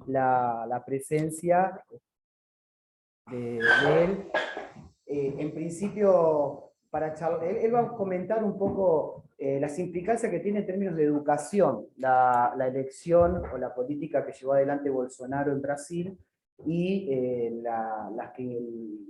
la presencia de él. En principio, para charlar, él va a comentar un poco las implicancias que tiene en términos de educación la elección o la política que llevó adelante Bolsonaro en Brasil y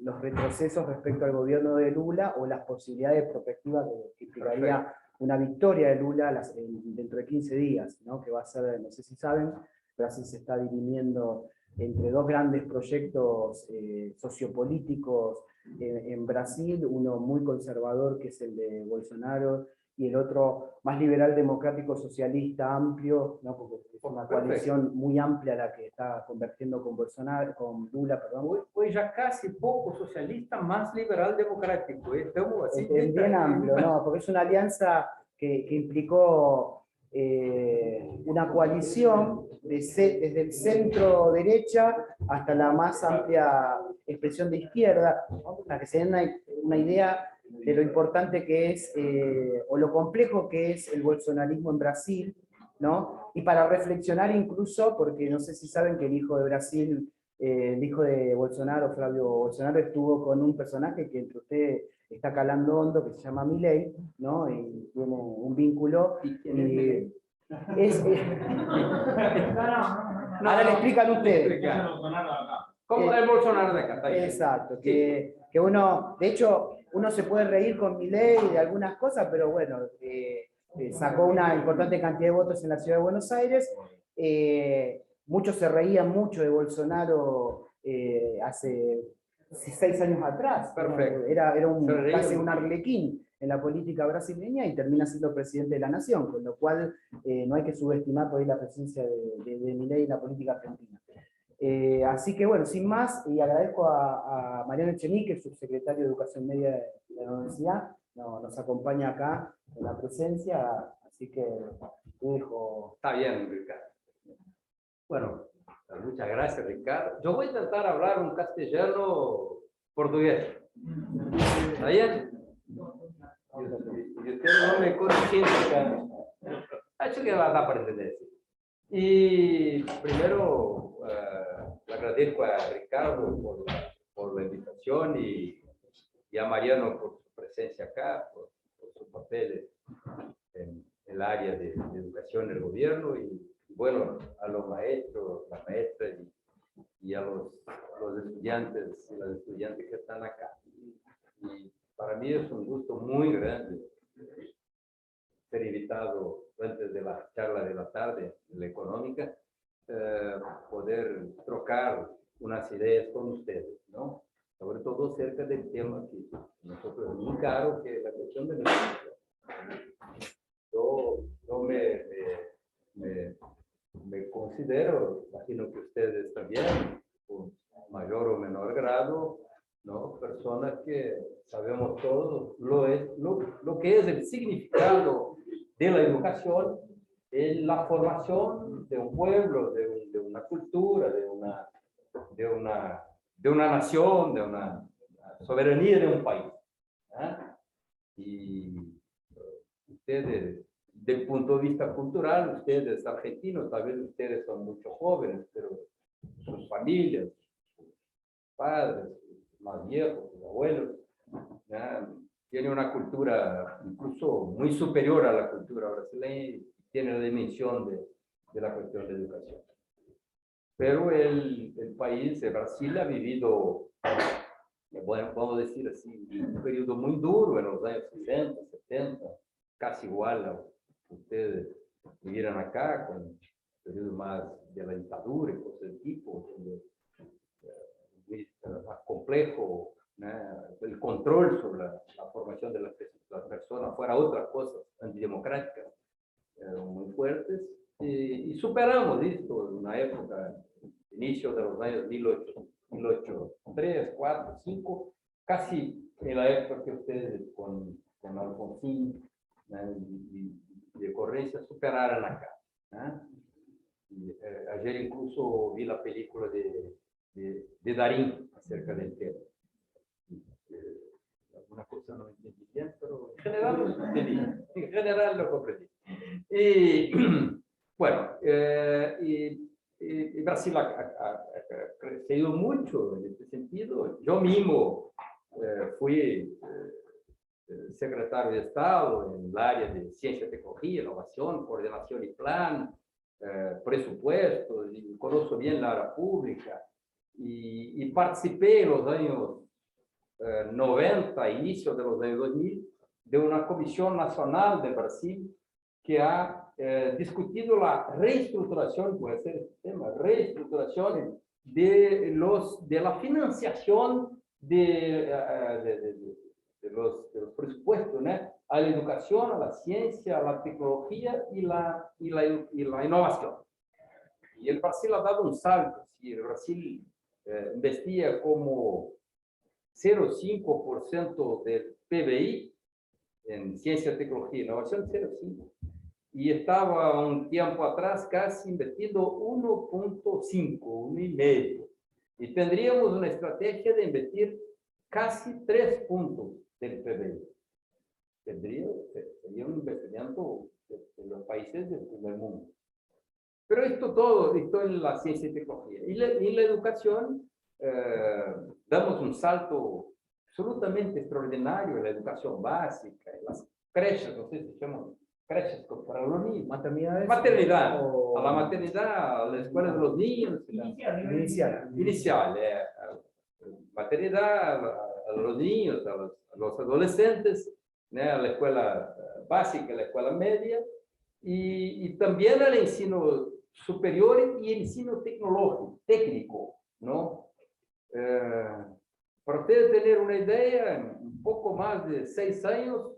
los retrocesos respecto al gobierno de Lula o las posibilidades prospectivas que implicaría una victoria de Lula dentro de 15 días, ¿no? Que va a ser, no sé si saben, Brasil se está dirimiendo entre dos grandes proyectos sociopolíticos en Brasil, uno muy conservador que es el de Bolsonaro y el otro más liberal, democrático, socialista, amplio, ¿no? Porque es una coalición muy amplia la que está convergiendo con Bolsonaro, con Lula, perdón. Hoy ya casi poco socialista, más liberal democrático. Estamos así. Es bien amplio, ¿no? Porque es una alianza que implicó una coalición desde el centro derecha hasta la más amplia expresión de izquierda, ¿no? Para que se den una idea de lo importante que es, o lo complejo que es el bolsonarismo en Brasil, ¿no? Y para reflexionar incluso, porque no sé si saben que el hijo de Brasil, el hijo de Bolsonaro, Flavio Bolsonaro, estuvo con un personaje que entre ustedes está calando hondo, que se llama Milei, ¿no? Y tiene un vínculo. Y ahora le explican ustedes. ¿Cómo el Bolsonaro de acá? Exacto, que uno, de hecho, uno se puede reír con Milei de algunas cosas, pero bueno, sacó una importante cantidad de votos en la ciudad de Buenos Aires. Muchos se reían mucho de Bolsonaro hace 6 años atrás. Perfecto. Era casi un arlequín en la política brasileña y termina siendo presidente de la nación, con lo cual no hay que subestimar por ahí la presencia de Milei en la política argentina. Así que bueno, sin más, y agradezco a Mariano Echenique, el subsecretario de Educación Media de la Universidad, nos acompaña acá en la presencia, así que te dejo. Está bien, Ricardo. Bueno, muchas gracias, Ricardo. Yo voy a intentar hablar un castellano portugués. ¿Está bien? Y usted no me conocen, acho que va a dar para entender. Y primero, le agradezco a Ricardo por la invitación y a Mariano por su presencia acá, por su papel en el área de educación del gobierno y bueno, a los maestros, las maestras y a los estudiantes y las estudiantes que están acá. Y para mí es un gusto muy grande ser invitado antes de la charla de la tarde, la económica, poder trocar unas ideas con ustedes, ¿no? Sobre todo cerca del tema que nosotros es muy caro, que es la cuestión de la educación. Yo me considero, imagino que ustedes también, con mayor o menor grado, ¿no? Personas que sabemos todos lo que es el significado de la educación en la formación de un pueblo, de una cultura, de una nación, de una soberanía de un país. ¿Eh? Y ustedes, del punto de vista cultural, ustedes argentinos, tal vez ustedes son mucho jóvenes, pero sus familias, sus padres, más viejos, sus abuelos, tienen una cultura incluso muy superior a la cultura brasileña y tienen la dimensión de la cuestión de educación. Pero el país de Brasil ha vivido, bueno, vamos a decir así, un periodo muy duro en los años 60, 70, casi igual a ustedes vivieron acá, con un periodo más de la dictadura y cosas del tipo, donde más complejo, el control sobre la formación de las personas fuera otras cosas antidemocráticas muy fuertes y superamos esto en una época, inicio de los años 1803, 4, 5, casi en la época que ustedes con Alfonsín y de Correia superaron acá. Ayer incluso vi la película de Darín acerca del tema. Alguna cosa no entendí bien, pero en general lo entendí. En general lo comprendí. Y bueno, y Brasil ha crecido mucho en este sentido. Yo mismo fui secretario de Estado en el área de ciencia, tecnología, innovación, coordinación y plan, presupuestos, y conozco bien la área pública. Y participé en los años 90, inicio de los años 2000, de una comisión nacional de Brasil que ha discutido la reestructuración, puede ser el tema, reestructuración de la financiación de los presupuestos, ¿no? A la educación, a la ciencia, a la tecnología y la innovación. Y el Brasil ha dado un salto. Si el Brasil investiga como 0,5% del PBI en ciencia, tecnología e innovación, 0,5%. Y estaba un tiempo atrás casi invirtiendo 1,5, 1,5. Y tendríamos una estrategia de invertir casi 3 puntos del PBI. Sería un investimento de los países del primer mundo. Pero esto en la ciencia y tecnología. Y la educación, damos un salto absolutamente extraordinario en la educación básica, en las creches, no sé si se llaman creches para los niños. Maternidad. A la maternidad, a la escuela de los niños. Inicial. Maternidad, a los niños, a los adolescentes, ¿no? A la escuela básica, a la escuela media, y también al ensino superior y el ensino tecnológico, técnico, ¿no? Para ustedes tener una idea, en un poco más de 6 años,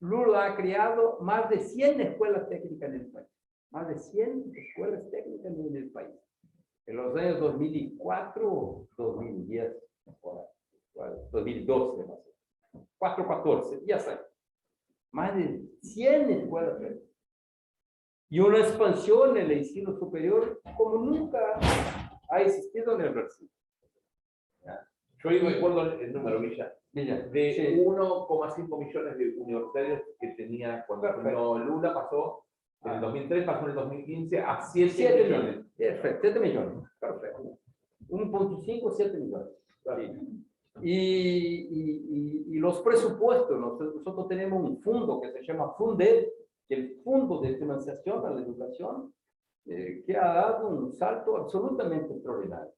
Lula ha creado más de 100 escuelas técnicas en el país. Más de 100 escuelas técnicas en el país. En los años 2004, 2010, 2012, no sé. 14, ya sé. Más de 100 escuelas técnicas. Y una expansión en el ensino superior como nunca ha existido en el Brasil. Yo iba recuerdo el número, Villa, de Sí. 1,5 millones de universitarios que tenía cuando Lula pasó, en el 2003, pasó en el 2015 a 7 millones. Perfecto, 7 millones. Perfecto. 1,5, 7 millones. Sí. Y los presupuestos, nosotros tenemos un fondo que se llama FUNDED, que es el Fondo de Financiación a la Educación, que ha dado un salto absolutamente extraordinario.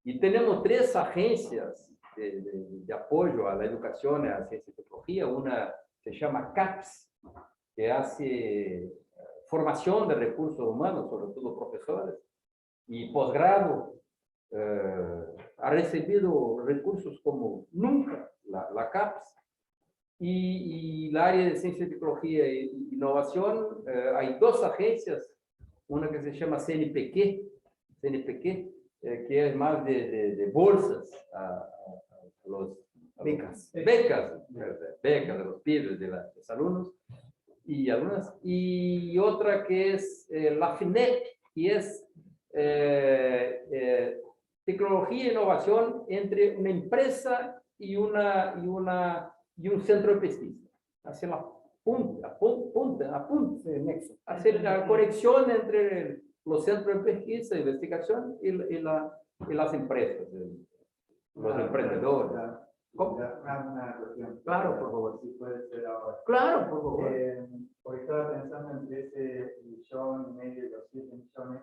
Y tenemos 3 agencias de apoyo a la educación, a la ciencia y tecnología. Una se llama CAPES, que hace formación de recursos humanos, sobre todo profesores, y posgrado. Ha recibido recursos como nunca la CAPES. Y la área de ciencia, tecnología e innovación, hay 2 agencias, una que se llama CNPq, que es más de bolsas a los becas de los pibes, de los alumnos y alumnas, y otra que es la FINEP, que es tecnología e innovación entre una empresa y un centro de pesquisa. Hacer la nexo. Hacer la conexión entre los centros de pesquisa e investigación y las empresas, los emprendedores. Una cuestión. Claro, por favor. Si puede ser ahora. Claro, por favor. Porque estaba pensando entre ese 1,5 millones y los 7 millones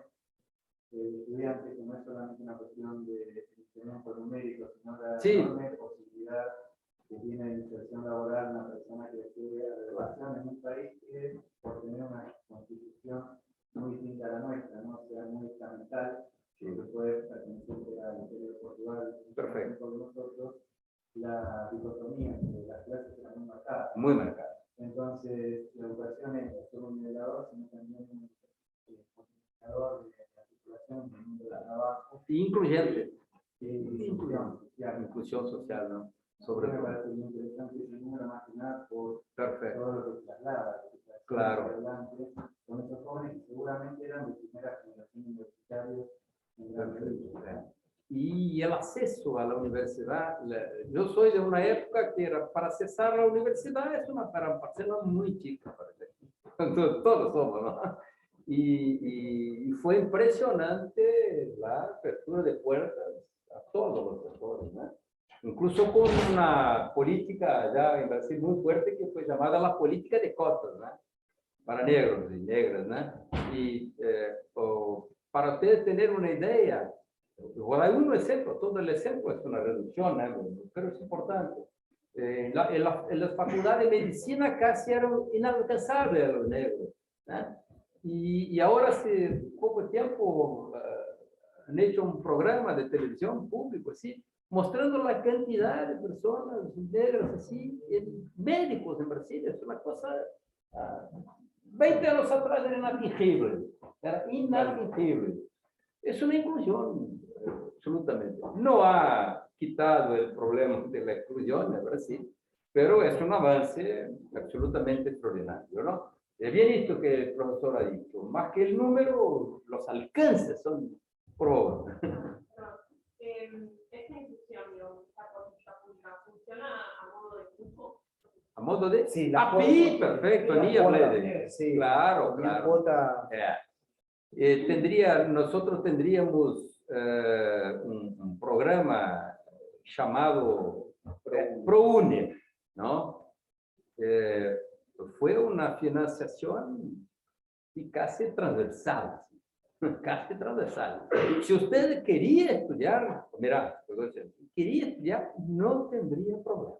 de estudiantes, que no es solamente una cuestión de incremento numérico, sino la enorme posibilidad que tiene de inserción laboral una persona que estudia educación en un país que, por tener una constitución muy distinta a la nuestra, ¿no? O sea, muy estamental, que puede pertenecer al Imperio de Portugal. Perfecto. Por nosotros, la dicotomía de las clases era muy marcada. Muy marcada. Entonces, la educación es solo un nivelador, sino también un multiplicador de la circulación del mundo del trabajo. Incluyente. Inclusión social, ¿no? Sobre todo. Me parece muy interesante ese número, más que nada por Perfecto. todo lo que traslada. Claro. Adelante, con estos jóvenes que seguramente eran de primera generación universitaria en gran medida. Y el acceso a la universidad, yo soy de una época que era para accesar a la universidad es una parcela muy chica, todos somos, ¿no? Y fue impresionante la apertura de puertas a todos los sectores, ¿no? Incluso con una política ya en Brasil muy fuerte que fue llamada la política de cotas, ¿no? Para negros y negras, ¿no? Y para ustedes tener una idea, hay un ejemplo, todo el ejemplo es una reducción, ¿no? Pero es importante. En las facultades de medicina casi eran inalcanzables a los negros, ¿no? Y ahora hace poco tiempo han hecho un programa de televisión público, así, mostrando la cantidad de personas negras, así, médicos en Brasil. Es una cosa, 20 años atrás era inatingible, era inatingible. Es una inclusión, absolutamente. No ha quitado el problema de la exclusión en Brasil, pero es un avance absolutamente extraordinario, ¿no? Es bien esto que el profesor ha dicho, más que el número, los alcances son probables. Esta institución, esta política pública, ¿funciona a modo de grupo? ¿A modo de? Sí, sí, perfecto, ni hablé de sí, claro, claro. Cuota. Nosotros tendríamos un programa llamado ProUni, ¿no? Fue una financiación y casi transversal. Casi transversal. Si usted quería estudiar, mira, quería estudiar, no tendría problema.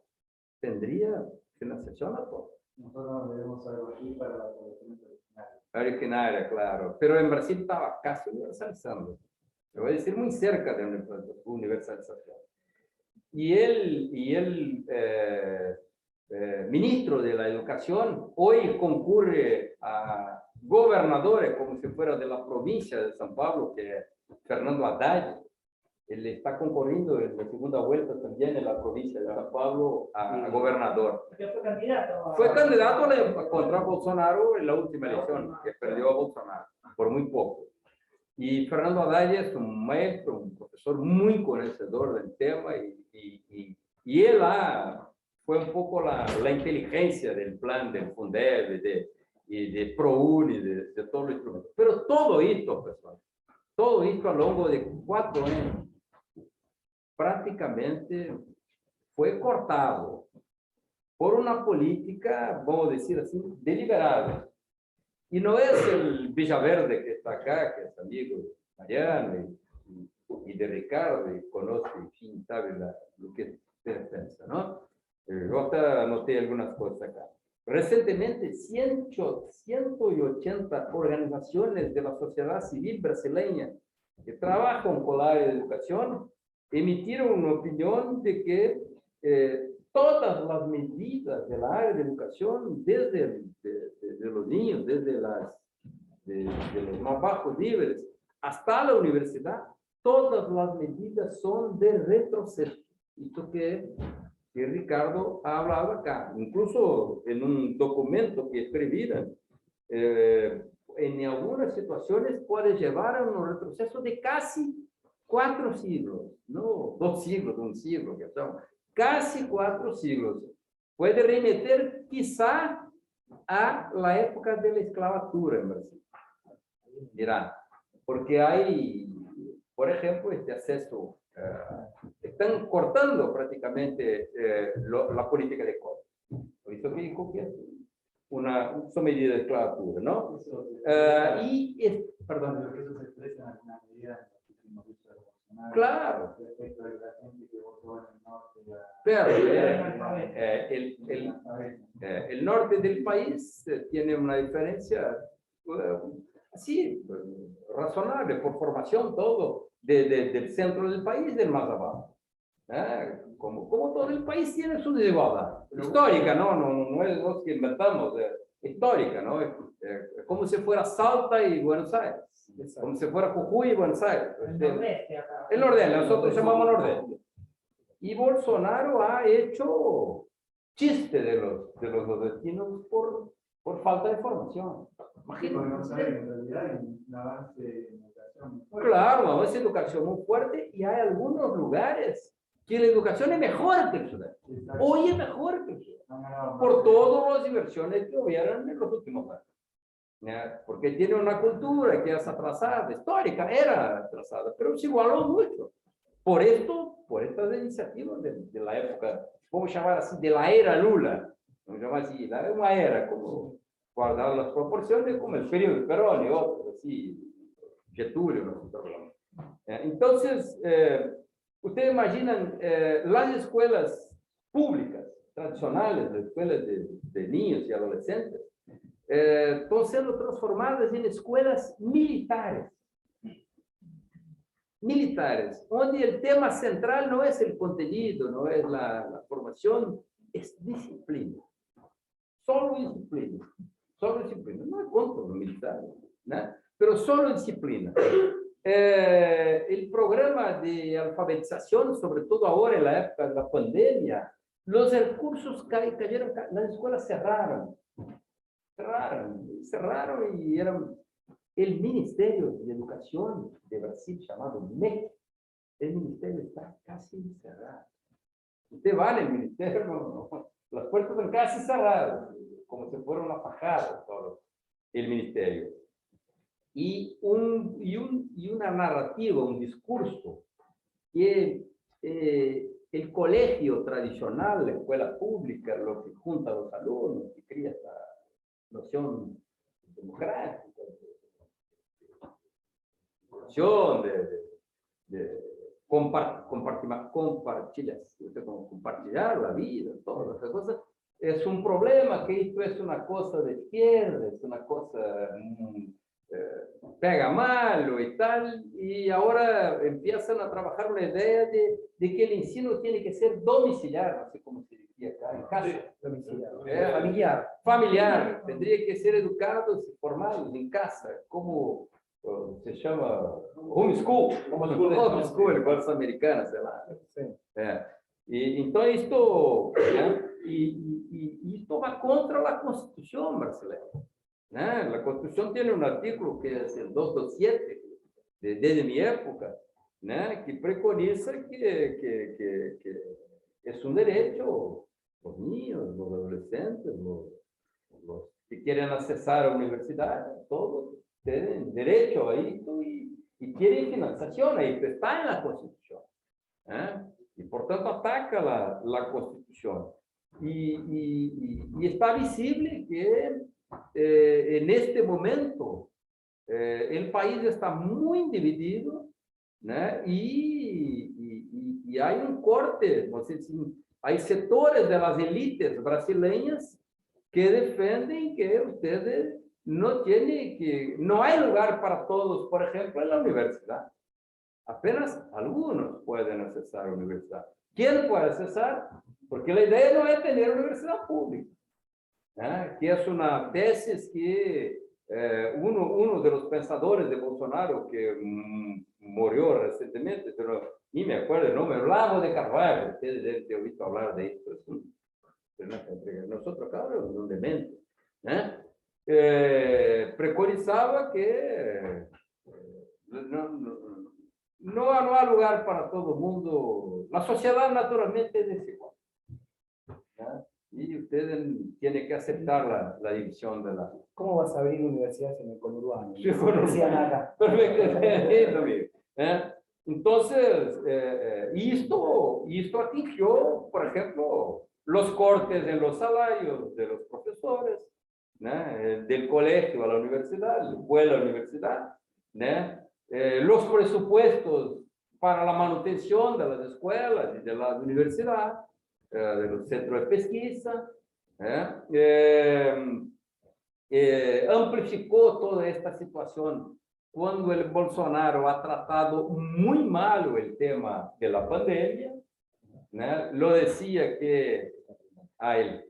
Tendría financiación a todo. Nosotros debemos algo aquí para la población originaria. Originaria, claro. Pero en Brasil estaba casi universalizando. Le voy a decir muy cerca de una universalización. Y el ministro de la Educación hoy concurre a gobernadores como si fuera de la provincia de São Paulo, que es Fernando Haddad. Él está concurriendo en la segunda vuelta también en la provincia de São Paulo a gobernador. Fue candidato. Fue candidato contra Bolsonaro en la última elección, que perdió a Bolsonaro por muy poco. Y Fernando Haddad es un maestro, un profesor muy conocedor del tema y él fue un poco la inteligencia del plan del Fundeb y de ProUni, de todos los instrumentos. Pero todo esto, personas, todo esto a lo largo de 4 años, prácticamente fue cortado por una política, vamos a decir así, deliberada. Y no es el Villaverde que está acá, que es amigo de Mariano y de Ricardo, y conoce, en fin, sabe lo que usted piensa, ¿no? Yo hasta anoté algunas cosas acá. Recientemente, 180 organizaciones de la sociedad civil brasileña que trabajan con la área de educación emitieron una opinión de que todas las medidas de la área de educación, desde de los niños, desde de los más bajos niveles hasta la universidad, todas las medidas son de retroceso. Esto que Ricardo ha hablado acá, incluso en un documento que escribieron, en algunas situaciones puede llevar a un retroceso de casi 4 siglos, no 2 siglos, 1 siglo, que son casi 4 siglos. Puede remeter quizá a la época de la esclavatura en Brasil. Mirá, porque hay, por ejemplo, este acceso, están cortando prácticamente la política de cotas. Por eso que dijo que es una medida de esclavatura, ¿no? Perdón, lo que eso se expresa en alguna medida en los últimos dichos de Bolsonaro. Claro. Respecto de la gente que votó en el norte. Pero el norte del país tiene una diferencia así, razonable, por formación, todo, del centro del país, del más abajo. Como todo el país tiene su desigualdad histórica, no es lo que inventamos, histórica, ¿no? Es como si fuera Salta y Buenos Aires, como si fuera Jujuy y Buenos Aires. El nordeste, nosotros llamamos nordeste. Y Bolsonaro ha hecho chiste de los nordestinos por falta de formación. Claro, avance de educación muy fuerte y hay algunos lugares que la educación es mejor que el sudeste. Hoy es mejor que el sudeste. Por todas las inversiones que hubieran en los últimos años. porque tiene una cultura que es atrasada, histórica, era atrasada, pero se igualó mucho. Por esto, por estas iniciativas de la época, vamos llamar así, de la era Lula, vamos llamar así, una era, como guardar las proporciones, como el periodo de Perón y otros, así, Getúlio, nosotros hablamos. Entonces, ustedes imaginan las escuelas públicas, tradicionales, las escuelas de niños y adolescentes, están siendo transformadas en escuelas militares. Militares, donde el tema central no es el contenido, no es la formación, es disciplina. Solo disciplina. Solo disciplina. No es contra los militares, ¿no? Pero solo disciplina. El programa de alfabetización, sobre todo ahora en la época de la pandemia, los recursos cayeron, las escuelas cerraron y eran el Ministerio de Educación de Brasil, llamado MEC. El ministerio está casi cerrado. Usted va al ministerio, no, las puertas están casi cerradas, como si fuera una fajada todo el ministerio. Y una narrativa, un discurso que el colegio tradicional, la escuela pública, lo que junta a los alumnos, que cría esta noción democrática, de compartilhar la vida, todas esas cosas, es un problema, que esto es una cosa de izquierda, es una cosa pega malo y tal, y ahora empiezan a trabajar una idea de que el ensino tiene que ser domiciliar, no sé cómo se diría acá, en casa, Familiar. familiar, tendría que ser educados y formados en casa, como se llama homeschool, escolas americanas, sei lá. E então isto va contra a Constituição brasileira, né? A Constituição tem um artículo que é o 227 desde minha época, né? Que preconiza que é um direito los niños, los adolescentes, los que quieren accesar a la universidad, todos tienen derecho a esto y quieren financiación, esto está en la Constitución. Y por tanto ataca la Constitución. Y está visible que en este momento el país está muy dividido, ¿no? Y hay un corte, no sé si hay sectores de las élites brasileñas que defienden que ustedes no hay lugar para todos, por ejemplo, en la universidad. Apenas algunos pueden accesar a la universidad. ¿Quién puede accesar? Porque la idea no es tener universidad pública, que es una tesis que uno de los pensadores de Bolsonaro, que murió recientemente, pero ni me acuerdo el nombre, Olavo de Carvalho, ustedes deben haber oído hablar de esto. Nosotros acá somos un demente. Preconizaba que no hay lugar para todo el mundo. La sociedad naturalmente es desigual. Y ustedes tienen que aceptar la división de la... ¿Cómo vas a abrir universidades en el conurbano? Sí, Decían acá. Perfecto. Entonces, esto atingió, por ejemplo, los cortes en los salarios de los profesores, del colegio a la universidad, la escuela a la universidad, los presupuestos para la manutención de las escuelas y de la universidad, de los centros de pesquisa, amplificó toda esta situación cuando el Bolsonaro ha tratado muy mal el tema de la pandemia, lo decía que a él,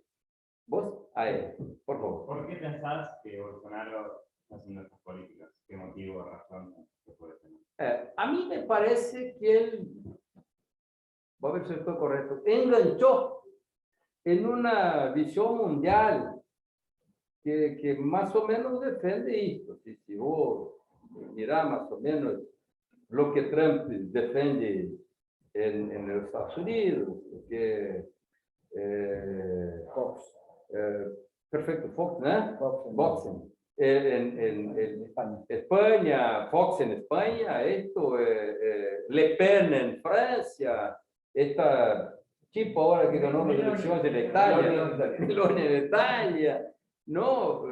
vos, a él, por favor. ¿Por qué pensás que Bolsonaro está haciendo estas políticas? ¿Qué motivo o razón que puede tener? A mí me parece que él, voy a ver si estoy correcto, enganchó en una visión mundial que más o menos defiende esto. Si vos mirás más o menos lo que Trump defiende en los Estados Unidos, que Fox. perfecto, Fox, ¿no? Fox. Boxing. en España, Fox en España, esto, Le Pen en Francia, esta tipo ahora que ganó las elecciones en Italia, Meloni en Italia, no,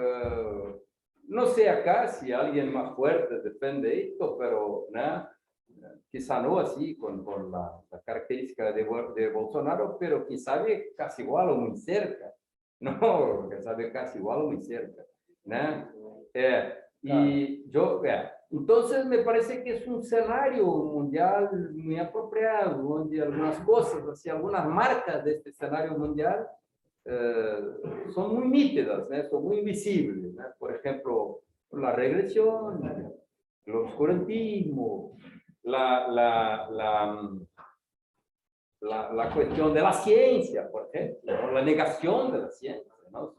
no sé acá si alguien más fuerte defiende esto, pero nada, quizá no así con la característica de Bolsonaro, pero que sabe casi igual o muy cerca, no, que sabe casi igual o muy cerca, ¿no? Y yo, entonces me parece que es un escenario mundial muy apropiado, donde algunas cosas, así, algunas marcas de este escenario mundial son muy nítidas, ¿no? Son muy visibles, ¿no? Por ejemplo, la regresión, el oscurantismo, la cuestión de la ciencia, por ejemplo, la negación de la ciencia, ¿no?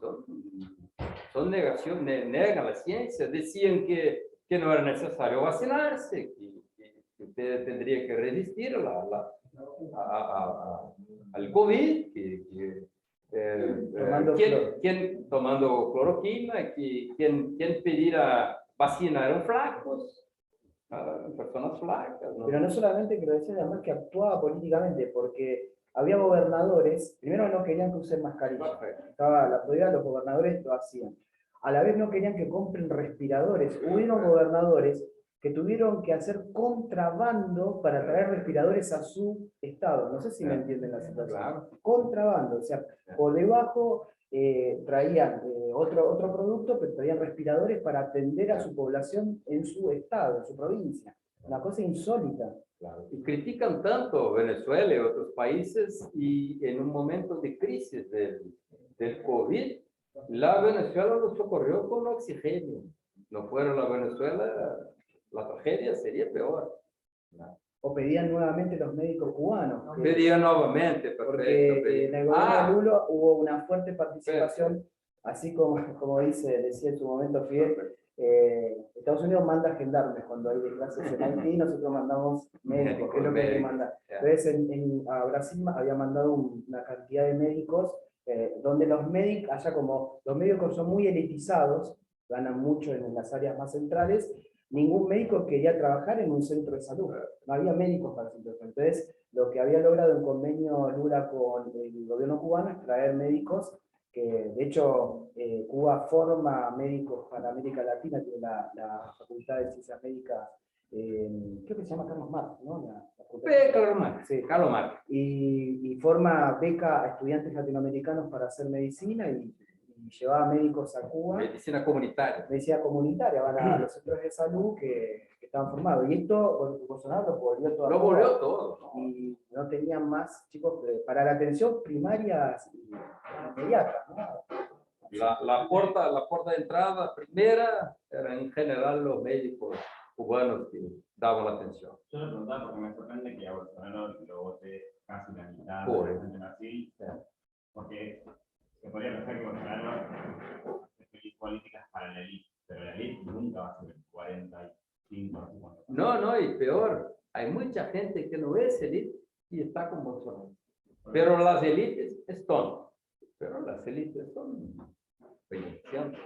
Son negan la ciencia, decían que no era necesario vacunarse, que usted tendría que resistir al COVID, ¿quién tomando cloroquina, quien pedirá vacina eran flacos, personas flacas, ¿no? Pero no solamente que lo decían, además que actuaba políticamente, porque había gobernadores, primero no querían que usen mascarilla, estaba la prohibida, los gobernadores lo hacían. A la vez no querían que compren respiradores. Hubieron gobernadores que tuvieron que hacer contrabando para traer respiradores a su estado. No sé si me entienden la situación. Claro. Contrabando, o sea, por debajo traían otro producto, pero traían respiradores para atender a su población en su estado, en su provincia. Una cosa insólita. Claro. Y critican tanto Venezuela y otros países, y en un momento de crisis del COVID, la Venezuela lo socorrió con oxígeno. No fuera la Venezuela, la tragedia sería peor. ¿No? O pedían nuevamente los médicos cubanos. Pedían nuevamente, porque en el gobierno de Lula hubo una fuerte participación, así como decía en su momento Fidel, Estados Unidos manda gendarmes cuando hay desgracias en Haití, nosotros mandamos médicos, que es lo que hay que mandar. Entonces a Brasil había mandado una cantidad de médicos, donde los médicos, los médicos son muy elitizados, ganan mucho en las áreas más centrales, ningún médico quería trabajar en un centro de salud, no había médicos para el centro de salud. Entonces, lo que había logrado en convenio Lula con el gobierno cubano es traer médicos, que de hecho Cuba forma médicos para América Latina, tiene la Facultad de Ciencias Médicas, creo que se llama Carlos Marx, ¿no? Carlos Marx, sí, Carlos Marx. Y forma beca a estudiantes latinoamericanos para hacer medicina y llevaba médicos a Cuba. Medicina comunitaria. Medicina comunitaria, van a los centros de salud que estaban formados. Y esto, Bolsonaro lo volvió todo. Lo volvió todo. ¿No? Y no tenían más chicos para la atención primaria inmediata, ¿no? La puerta de entrada primera eran en general los médicos cubanos que daban la atención. Yo le preguntaba porque me sorprende que a Bolsonaro lo vote casi la mitad de la gente así, porque se podría pensar que Bolsonaro es políticas para la élite, pero la élite nunca va a ser el 45 50. No, y peor, hay mucha gente que no es élite y está con Bolsonaro. Pero las élites están. Pero las élites son 20%,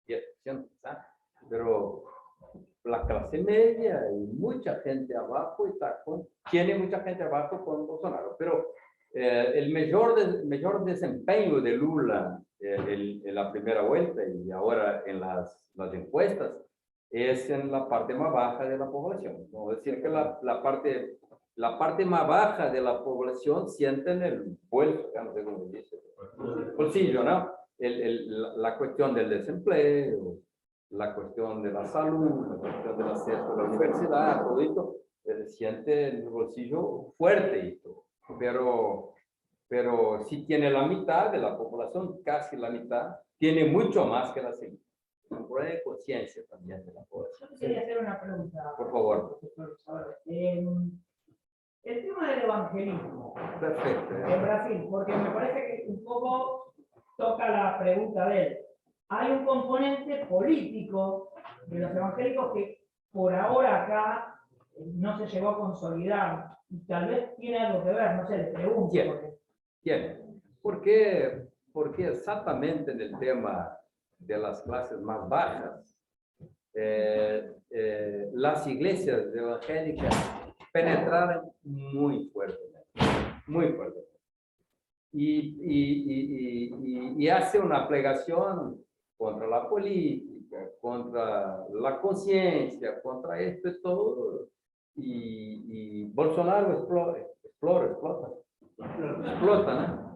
10%, ¿sabes? Pero la clase media y mucha gente abajo tiene mucha gente abajo con Bolsonaro. Pero el mayor desempeño de Lula en la primera vuelta y ahora en las encuestas es en la parte más baja de la población. Vamos a decir que la parte más baja de la población siente en el bolso, no sé cómo se dice, bolsillo, ¿no? La cuestión del desempleo, la cuestión de la salud, la cuestión del acceso a la universidad, todo esto, siente en el bolsillo fuerte esto. Pero si tiene la mitad de la población, casi la mitad, tiene mucho más que la segunda. Es un problema de conciencia también de la población. Yo quería hacer una pregunta. Por favor. El tema del evangelismo. Perfecto. En Brasil, porque me parece que un poco toca la pregunta de él. Hay un componente político de los evangélicos que por ahora acá no se llegó a consolidar y tal vez tiene algo que ver, no sé, le pregunto. Tiene. Porque exactamente en el tema de las clases más bajas, las iglesias evangélicas penetraron muy fuertemente, muy fuertemente. Y hace una plegación contra la política, contra la conciencia, contra esto y todo. Y Bolsonaro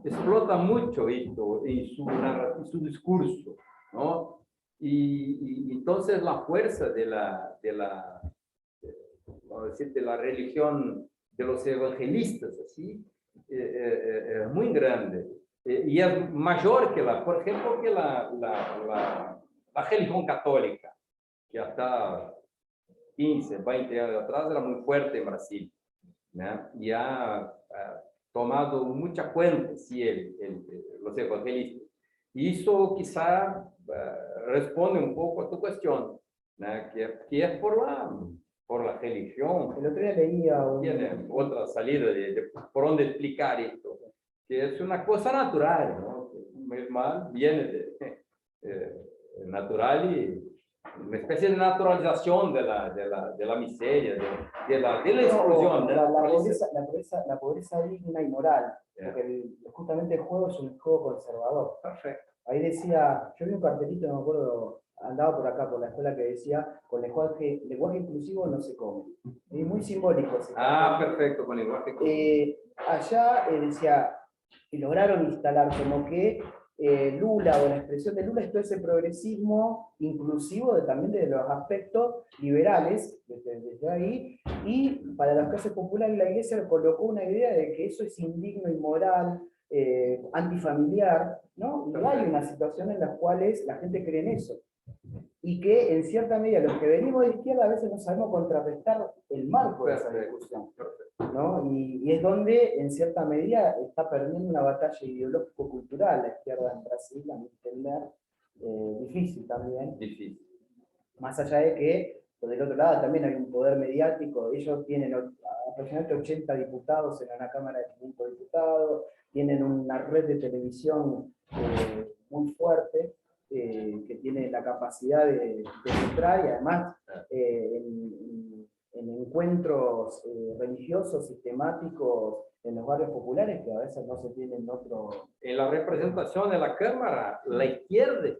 explota mucho esto en su discurso, ¿no? Y entonces la fuerza vamos a decir, de la religión de los evangelistas, así, muy grande. Y es mayor que por ejemplo, que la religión católica, que hasta 15, 20 años atrás era muy fuerte en Brasil, ¿no? Y ha tomado mucha cuenta, sí, los evangelistas. Y eso quizá responde un poco a tu cuestión, ¿no? Que es por la religión. El otro día leía Tiene otra salida por dónde explicar esto, que es una cosa natural, ¿no? El mal viene natural y una especie de naturalización de la miseria, de la exclusión. La pobreza digna y moral, porque justamente el juego es un juego conservador. Perfecto. Ahí decía, yo vi un cartelito, no me acuerdo, andaba por acá, por la escuela, que decía, con lenguaje inclusivo no se come. Y muy simbólico ese cartel. Perfecto, con lenguaje. Allá decía, que lograron instalar como que Lula, o la expresión de Lula, es todo ese progresismo inclusivo también de los aspectos liberales, desde ahí, y para las clases populares la Iglesia colocó una idea de que eso es indigno, inmoral, antifamiliar, ¿no? Y hay una situación en la cual la gente cree en eso. Y que en cierta medida los que venimos de izquierda a veces no sabemos contrarrestar el marco de esa discusión, ¿no? Y es donde en cierta medida está perdiendo una batalla ideológico-cultural la izquierda en Brasil, a mi entender, difícil también. Difícil. Más allá de que, por el otro lado, también hay un poder mediático. Ellos tienen aproximadamente 80 diputados en una Cámara de 500 diputados, tienen una red de televisión muy fuerte, que tiene la capacidad de entrar, y además en encuentros religiosos, sistemáticos en los barrios populares, que a veces no se tienen otro... En la representación de la Cámara, la izquierda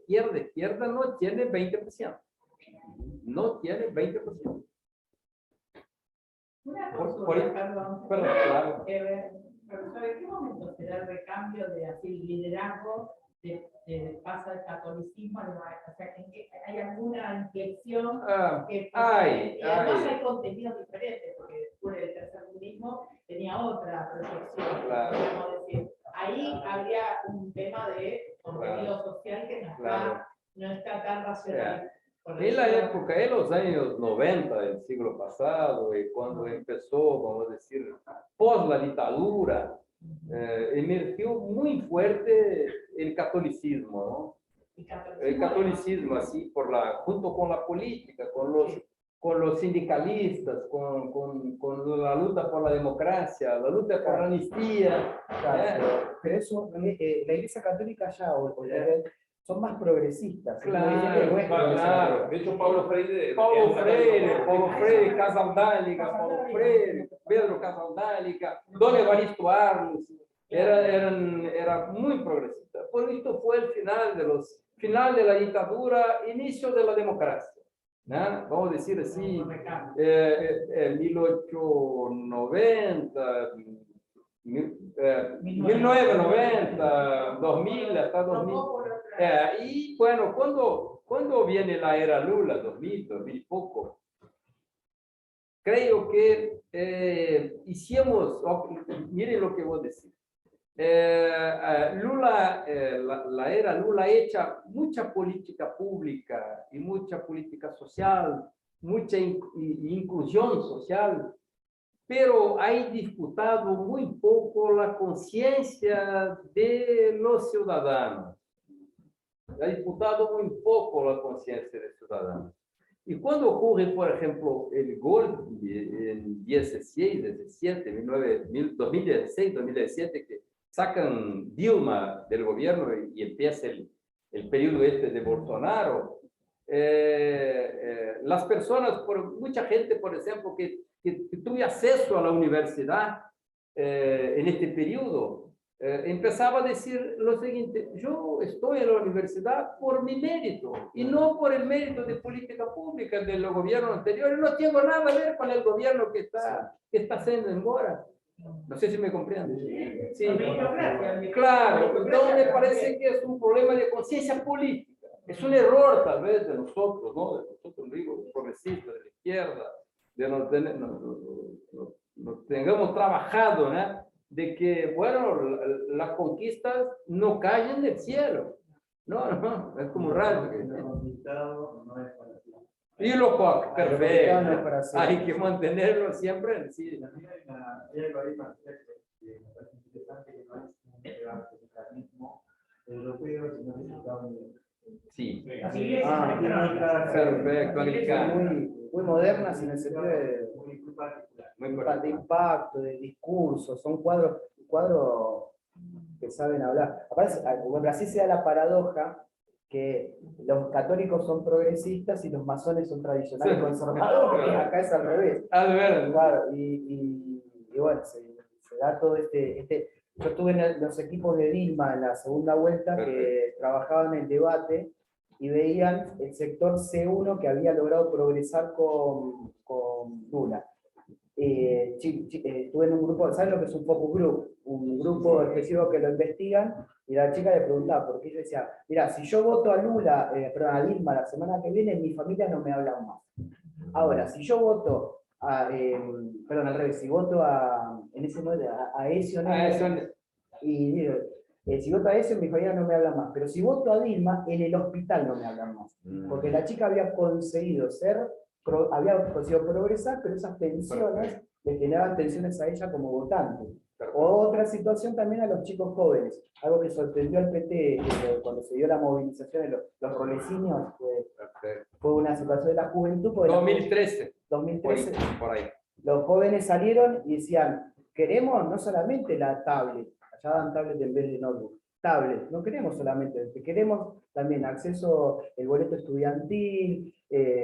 no tiene 20%. No tiene 20%. Una Por perdón, claro. profesor, ¿en qué momento se da el recambio de así liderazgo pasa del catolicismo al o sea, ¿hay alguna inflexión que además hay contenidos diferentes, porque después del tercermundismo tenía otra proyección, podríamos decir. Ahí habría un tema de contenido social que no está tan racional. En la época, en los años 90 del siglo pasado, y cuando empezó, vamos a decir, pos la dictadura, emergió muy fuerte el catolicismo, ¿no? El catolicismo, así, junto con la política, con los sindicalistas, con la lucha por la democracia, la lucha por la amnistía. Pero eso, la Iglesia Católica ya, son más progresistas. Claro. De hecho, Paulo Freire, Casaldaliga, Pedro Casaldaliga, Don Evaristo Arlos, era muy progresista. Por esto fue el final de la dictadura, inicio de la democracia, ¿no? Vamos a decir así, 1890, 1990, 2000, hasta 2000. Y bueno, cuando viene la era Lula, 2000 y poco, creo que hicimos, miren lo que voy a decir. Lula, la era Lula hecha mucha política pública y mucha política social, mucha inclusión social, pero ha disputado muy poco la conciencia de los ciudadanos. Ha disputado muy poco la conciencia de los ciudadanos. Y cuando ocurre, por ejemplo, el golpe en 2016, 2017, que sacan Dilma del gobierno y empieza el periodo este de Bolsonaro, las personas, mucha gente, por ejemplo, que tuvo acceso a la universidad en este periodo, empezaba a decir lo siguiente: yo estoy en la universidad por mi mérito y no por el mérito de política pública del gobierno anterior, y no tengo nada a ver con el gobierno que está haciendo ahora. No sé si me comprende. Sí. Claro, entonces me parece que es un problema de conciencia política. Es un error tal vez de nosotros, ¿no? De nosotros, digo, progresistas, de la izquierda, de nos tengamos trabajado, ¿no? De que, bueno, las conquistas no caen del cielo. No, es como raro. Y lo perfecto. Hay que mantenerlo siempre. Sí. Sí. Perfecto, muy modernas en el sentido de impacto, de discurso, son cuadros que saben hablar. Aparte, en Brasil se da la paradoja que los católicos son progresistas y los masones son tradicionales conservadores, acá es al revés. Claro, y bueno, se da todo yo estuve en los equipos de Dilma en la segunda vuelta que trabajaban en el debate y veían el sector C1 que había logrado progresar con Lula. Estuve en un grupo, ¿sabes lo que es un focus group? Un grupo específico que lo investigan, y la chica le preguntaba, porque ella decía, mira, si yo voto a Lula, perdón, a Dilma la semana que viene, mi familia no me habla más. Ahora, si yo voto perdón, al revés, si voto en ese momento a Ezio, y digo, si voto a Ezio, mi familia no me habla más, pero si voto a Dilma, en el hospital no me hablan más, porque la chica había conseguido progresar, pero esas pensiones le generaban tensiones a ella como votante. Otra situación también a los chicos jóvenes, algo que sorprendió al PT cuando se dio la movilización de los rolecinos, fue una situación de la juventud. 2013. Por ahí. Los jóvenes salieron y decían, queremos no solamente la tablet, allá dan tablet en vez de notebook, tablet, no queremos solamente, queremos también acceso, el boleto estudiantil,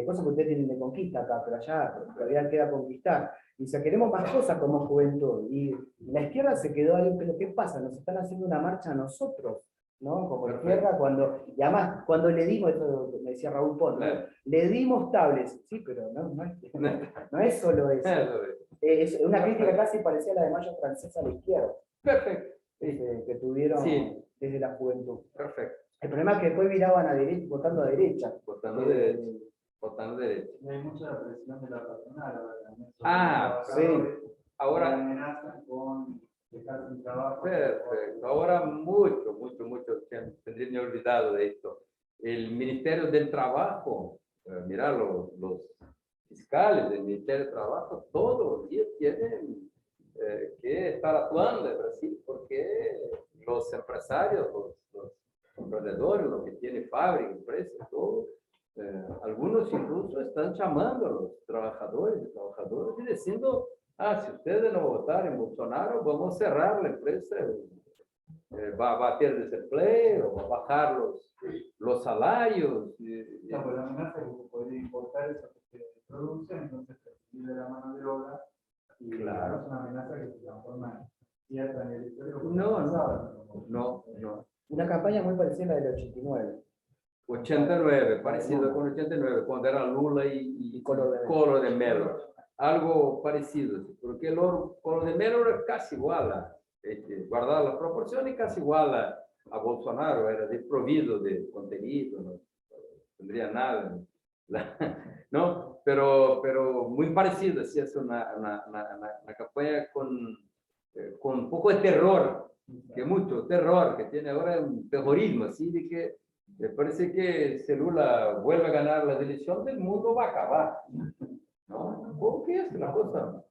cosas que ustedes tienen de conquista acá, pero allá todavía queda conquistar. Y dice, queremos más cosas como juventud. Y la izquierda se quedó ahí, pero ¿qué pasa? Nos están haciendo una marcha a nosotros, ¿no? Como izquierda, y además, cuando le dimos, esto me decía Raúl Pont, ¿no? Le dimos tablets, sí, pero no es solo eso. Es una crítica casi parecida a la de Mayo Francesa a la izquierda. Perfecto. Que tuvieron desde la juventud. Perfecto. El problema es que después viraban a derecha, votando a derecha. Votando derecha. Hay mucha presión de la patronal. Sí. Ahora amenazan con dejar sin trabajo. Perfecto. Ahora mucho tendría olvidado de esto. El Ministerio del Trabajo, mira, los fiscales del Ministerio del Trabajo todos los días tienen que estar actuando en Brasil, porque los empresarios, los emprendedores, los que tienen fábrica, empresas, todo, algunos incluso están llamando a los trabajadores y diciendo, si ustedes no votaran en Bolsonaro, vamos a cerrar la empresa, va a tener desempleo, va a bajar los salarios. La amenaza es que podría importar eso que se produce, entonces se de la mano de obra. Y claro, es una amenaza que se transforma cierta en el historia. No. Una campaña muy parecida a la del 89. 89, parecido con 89, cuando era Lula y Collor de Mello. Algo parecido, porque el Collor de Mello era casi igual, guardar las proporciones, casi igual a Bolsonaro, era desprovido de contenido, no tendría nada. ¿No? Pero muy parecido, así es una campaña con un poco de terror, que mucho terror, que tiene ahora un terrorismo, así de que me parece que si Lula vuelve a ganar la elección, el mundo va a acabar, ¿no? ¿Cómo que es la cosa?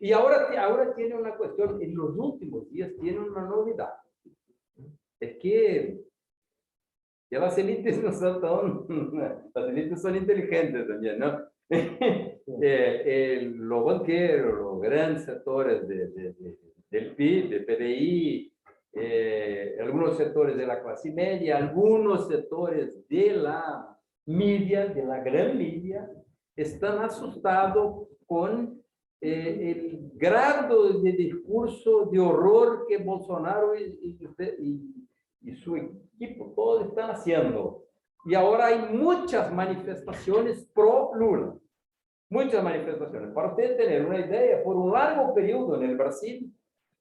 Y ahora tiene una cuestión, en los últimos días tiene una novedad, es que ya las élites no son las élites son inteligentes también, ¿no? Los banqueros, los grandes sectores del PIB, del PDI, algunos sectores de la clase media, algunos sectores de la media, de la gran media, están asustados con el grado de discurso de horror que Bolsonaro y su equipo todos están haciendo. Y ahora hay muchas manifestaciones pro Lula. Muchas manifestaciones. Para usted tener una idea, por un largo periodo en el Brasil,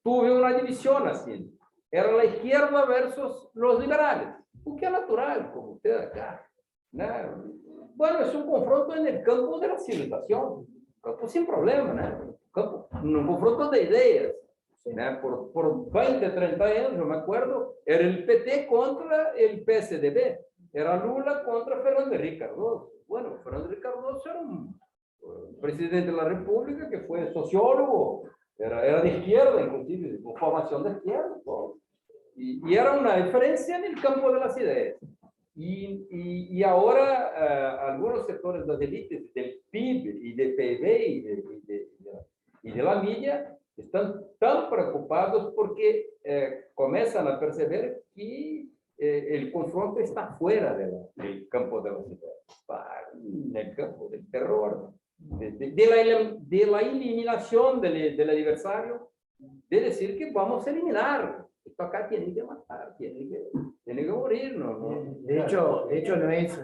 tuve una división así. Era la izquierda versus los liberales. O que es natural, como usted acá. ¿No? Bueno, es un confronto en el campo de la civilización. Campo sin problema, ¿no? Campo, un confronto de ideas. ¿No? Por 20, 30 años, yo me acuerdo, era el PT contra el PSDB. Era Lula contra Fernando Henrique Cardoso. Bueno, Fernando Henrique Cardoso era un presidente de la República que fue sociólogo, era de izquierda, inclusive, con formación de izquierda. Todo. Y era una diferencia en el campo de las ideas. Y ahora algunos sectores de las élites del PIB y del PIB y de la media están tan preocupados porque comienzan a perceber que el confronto está fuera del campo de las ideas, está en el campo del terror, de la eliminación del adversario, de decir que vamos a eliminar. Esto acá tiene que matar, tiene que morir. No. De hecho no es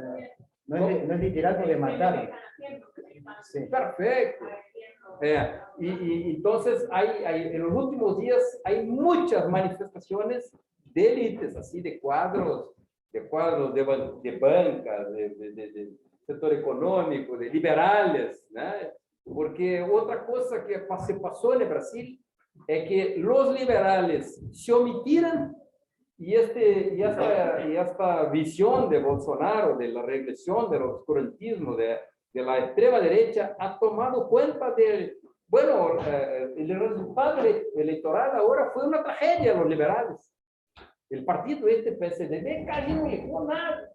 literal porque mataron. Sí. Perfecto. Y entonces en los últimos días hay muchas manifestaciones de élites, así de cuadros de bancas, de sector económico, de liberales, ¿no? Porque otra cosa que se pasó en el Brasil es que los liberales se omitieron y esta visión de Bolsonaro, de la regresión, del oscurantismo, de la extrema derecha, ha tomado cuenta del, bueno, el resultado electoral ahora fue una tragedia a los liberales. El partido PSDB casi no llegó nada.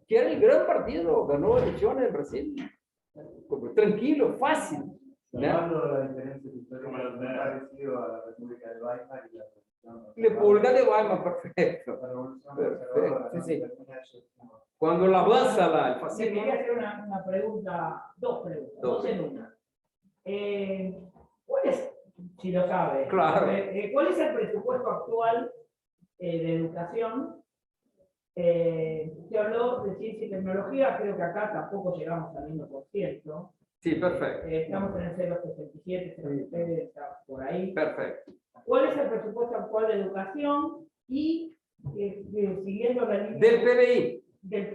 Que era el gran partido, ganó elecciones en Brasil. Como tranquilo, fácil. Tomando la diferencia histórica, muy parecido a la República de Weimar y la República de Weimar, perfecto. Sí. Cuando la avanza el fascismo. Quería hacer una pregunta, dos en una. ¿Cuál es, si lo sabe, claro. cuál es el presupuesto actual de educación? Se habló de ciencia y tecnología, creo que acá tampoco llegamos al 1%. Sí, perfecto. Estamos en el 0,67, 0,7, está por ahí. Perfecto. ¿Cuál es el presupuesto actual de educación? Y siguiendo la línea del PBI.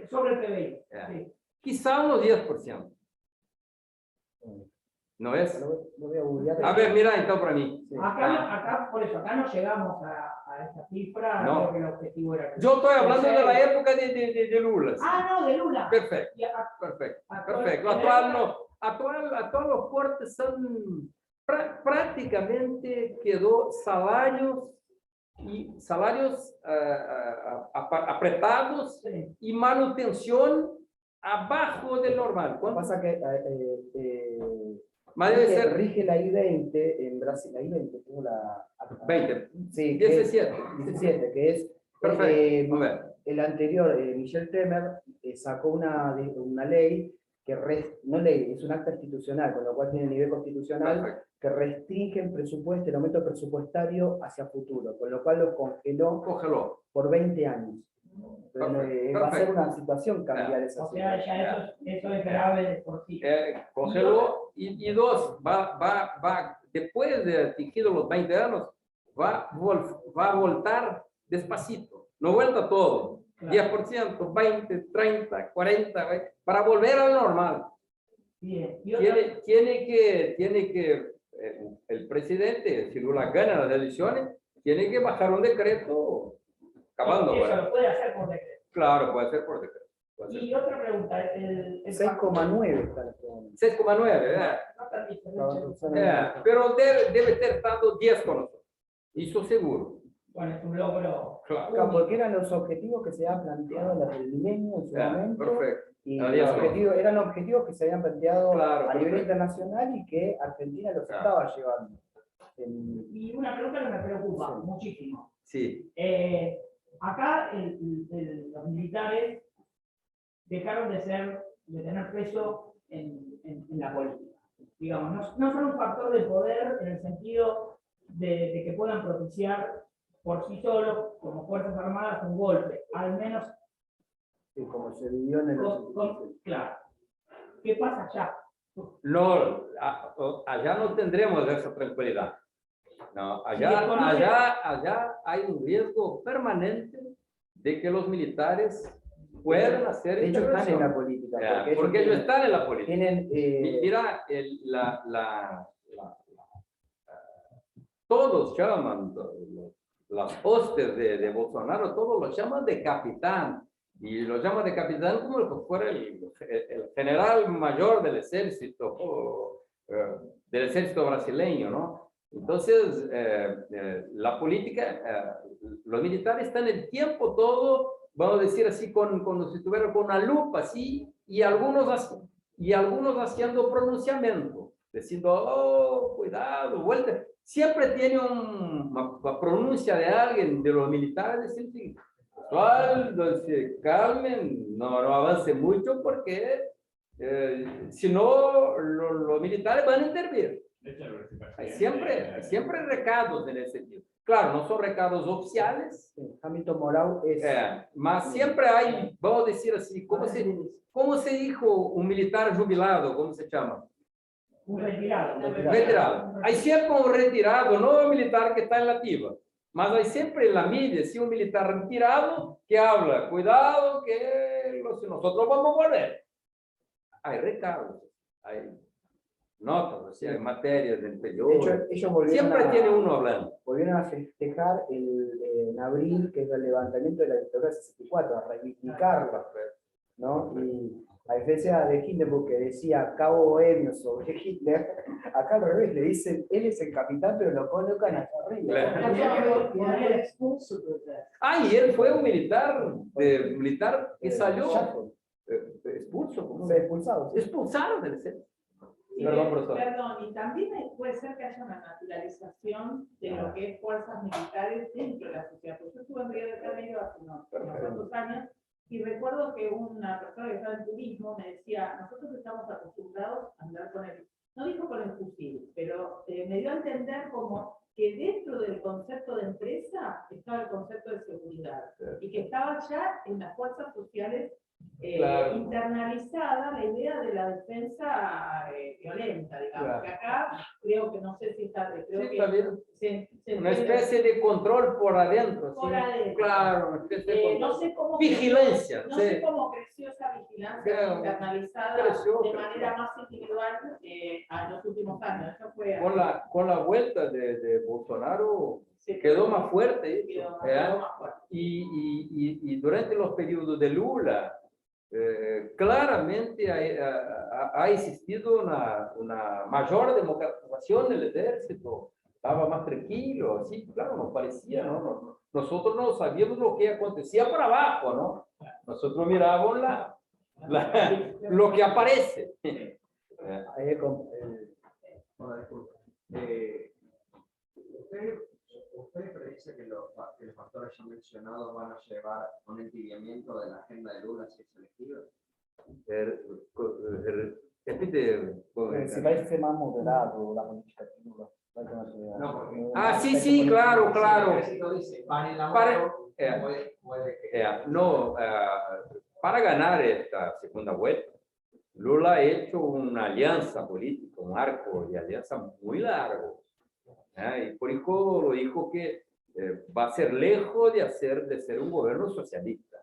Sobre el PBI. Yeah. Sí. Quizá unos 10%. ¿No es? Lo voy a googlear. A ver, mira, entonces para mí. Sí. Acá, por eso, acá no llegamos a esa cifra. No. Creo que el objetivo era. Yo estoy hablando de la época de Lula. Sí. No, de Lula. Perfecto. Perfecto. Actual los cortes son prácticamente quedó salarios apretados, sí, y manutención abajo del normal. ¿Cuánto pasa que rige la I-20 en Brasil? La I-20 tengo la 20. Sí, 17, que es perfecto. A ver. El anterior, Michel Temer, sacó una ley que no ley, es un acta institucional, con lo cual tiene nivel constitucional. Perfecto. Que restringe el aumento presupuestario hacia futuro, con lo cual los congeló por 20 años. Entonces, va a ser una situación cambiar esa situación. O sea, eso es grave de por sí. Congeló y dos, va después de atingido los 20 años, va a voltar despacito, no vuelta todo. Claro. 10%, 20, 30, 40, para volver al normal. Bien. Tiene que el presidente, si Lula gana las elecciones, tiene que bajar un decreto acabando. Eso lo puede hacer por decreto. Claro, puede ser por decreto. Y otra pregunta, 6,9 está la pregunta. 6,9, pero debe ter estado 10 con nosotros. Eso seguro. Bueno, es un logro. Claro, porque eran los objetivos que se habían planteado en el milenio en su momento. Perfecto. Y eran objetivos que se habían planteado a nivel internacional y que Argentina los estaba llevando. Y una pregunta que me preocupa muchísimo. Sí. Acá los militares dejaron de tener peso en la política. Digamos, no son un factor de poder en el sentido de que puedan propiciar por sí solos, como Fuerzas Armadas, un golpe. Al menos. Sí, como se vivió en el. Claro. ¿Qué pasa allá? No, allá no tendremos esa tranquilidad. No, allá hay un riesgo permanente de que los militares puedan hacer. De hecho, están en la política. Porque ellos están en la política. Tienen, Mira, todos llaman, las hostes de Bolsonaro, todos lo llaman de capitán. Y lo llaman de capitán como si fuera el general mayor del ejército brasileño, ¿no? Entonces, la política, los militares están el tiempo todo, vamos a decir así, como si estuvieran con una lupa, así, y algunos haciendo pronunciamiento, diciendo, oh, cuidado, vuelta. Siempre tiene una pronuncia de alguien, de los militares, diciendo, se calmen, no avance mucho porque si no los militares van a intervenir. Hay siempre recados en ese sentido. Claro, no son recados oficiales. Hamilton Mourão es. Mas siempre hay, vamos a decir así, ¿cómo se dijo un militar jubilado? ¿Cómo se llama? Un retirado. Retirado. Hay siempre un retirado, no un militar que está en la activa. Mas hay siempre en la media, sí, un militar retirado que habla, cuidado que nosotros vamos a volver. Hay recados, hay notas, o sea, hay materias de interior. De hecho, ellos siempre tiene uno hablando. Volvieron a festejar en abril, que es el levantamiento de la dictadura del 64, a reivindicarlo, ¿no? Y a diferencia de Hindenburg, que decía cabo bohemio sobre Hitler, acá al revés, le dicen, él es el capitán, pero lo colocan hasta arriba. Y él fue un militar que salió expulso. Fue expulsado. ¿Sí? Expulsaron del ejército. Perdón, y también puede ser que haya una naturalización de lo que es fuerzas militares dentro de la sociedad. Porque yo estuve en Río de Janeiro hace unos cuantos años y recuerdo que una persona que estaba en turismo me decía, nosotros estamos acostumbrados a andar con el, no dijo con el fusil, pero me dio a entender como que dentro del concepto de empresa estaba el concepto de seguridad y que estaba ya en las fuerzas sociales internalizada la idea de la defensa violenta, digamos, que acá creo que no sé si está, creo que una especie de control por adentro. Por adentro. Claro, una especie de no sé cómo vigilancia. No sé cómo creció esa vigilancia internalizada de manera más individual en los últimos años. Eso fue con la vuelta de Bolsonaro quedó más fuerte. Y durante los periodos de Lula, claramente ha existido una mayor democratización del ejército, estaba más tranquilo, así, claro, nos parecía, ¿no? Nosotros no sabíamos lo que acontecía por abajo, ¿no? Nosotros mirábamos lo que aparece. ¿Usted predice que los factores ya mencionados van a llevar a un entibiamiento de la agenda de Lula si es elegido? Si va a ser más moderado la política de Lula. Sí, claro. Para ganar esta segunda vuelta, Lula ha hecho una alianza política, un arco de alianza muy largo. Y por eso lo dijo que va a ser lejos de ser un gobierno socialista.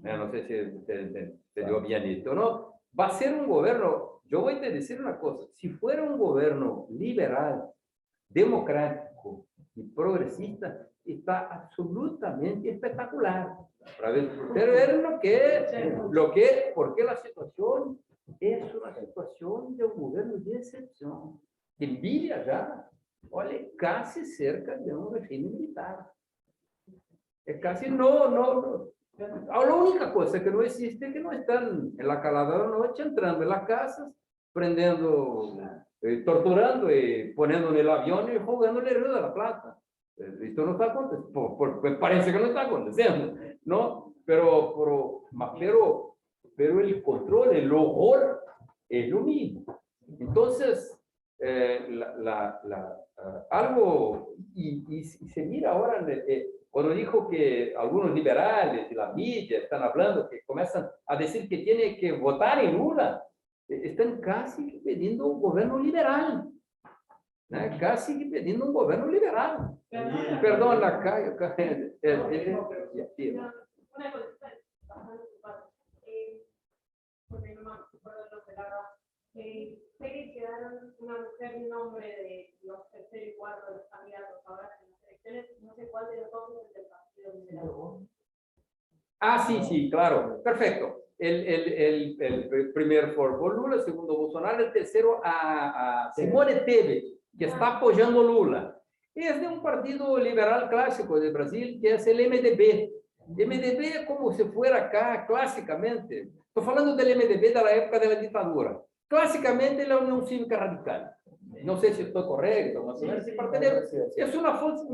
No sé si te dio bien esto, ¿no? Va a ser un gobierno, yo voy a decir una cosa, si fuera un gobierno liberal, democrático y progresista, está absolutamente espectacular. Pero es porque la situación es una situación de un gobierno de excepción. En Villa ya, olha, casi cerca de un régimen militar. Es casi no. La única cosa que no existe es que no están en la calada de la noche entrando en las casas, prendiendo torturando y poniendo en el avión y jugando en el Río de la Plata. Esto no está aconteciendo, pues parece que no está aconteciendo, ¿no? Pero el control, el horror es lo mismo. Entonces, algo, y se mira ahora, cuando dijo que algunos liberales y la media están hablando, que comienzan a decir que tiene que votar en Lula, están casi pidiendo un gobierno liberal. Casi que pidiendo un gobierno liberal. Perdón, la calle. Una cosa porque no me acuerdo de los de la sé que quedaron una mujer y un hombre de los tercer y cuarto de los candidatos ahora en las elecciones, no sé cuál de los dos es del Partido Liberal. Sí, claro. Perfecto. El primer fue Lula, el segundo Bolsonaro, el tercero a Simone Tebet, que está apoyando Lula. Es de un partido liberal clásico de Brasil, que es el MDB. MDB es como si fuera acá, clásicamente. Estoy hablando del MDB de la época de la dictadura. Clásicamente la Unión Cívica Radical. No sé si estoy correcto, más o menos. Es un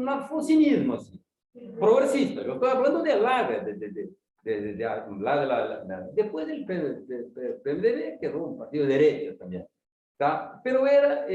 alfonsinismo, así, progresista. Yo estoy hablando de la después del PMDB quedó un partido de derecha también, ¿tá? Pero ella,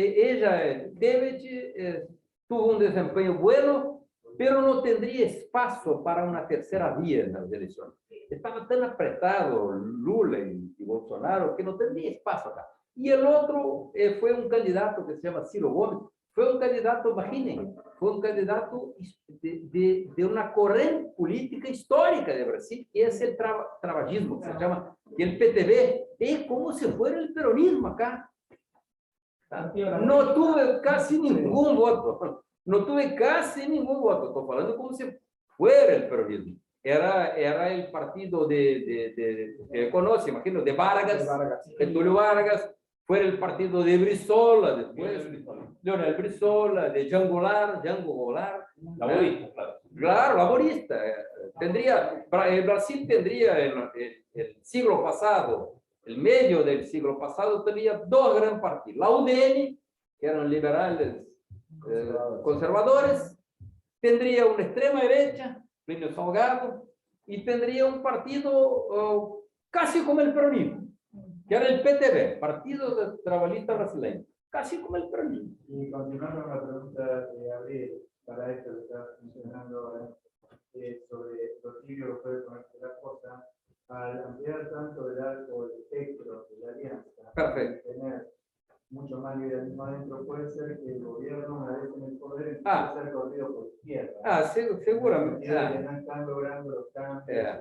Tebet, tuvo un desempeño bueno, pero no tendría espacio para una tercera vía en las elecciones. Estaba tan apretado Lula y Bolsonaro que no tendría espacio acá. Y el otro fue un candidato que se llama Ciro Gomes. Fue un candidato, imaginen, fue un candidato de una corriente política histórica de Brasil, que es el traballismo, que se llama, y el PTB. Es como si fuera el peronismo acá. No tuve casi ningún voto. No tuve casi ningún voto. Estoy hablando como si fuera el peronismo. Era el partido conoce, imagino, de Vargas, de Tulio Vargas. Fue el partido de Brizola, después Leonel Brizola, de Django Goulart. Laborista, claro. Claro, laborista. El Brasil tendría el siglo pasado, el medio del siglo pasado, tenía dos grandes partidos. La UDN, que eran liberales conservadores, tendría una extrema derecha, Plínio Salgado, y tendría un partido casi como el peronismo, que era el PTB, Partido Trabalhista Brasileño, casi como el peronismo. Y continuando con la pregunta de Gabriel, para esto que está mencionando sobre lo tibio que puede ponerse la cosa, al ampliar tanto el arco, el espectro de la alianza, Perfecto. tener mucho más liberalismo adentro, puede ser que el gobierno, una vez en el poder, empiece a ser corrido por izquierda. Seguramente. No están logrando los cambios.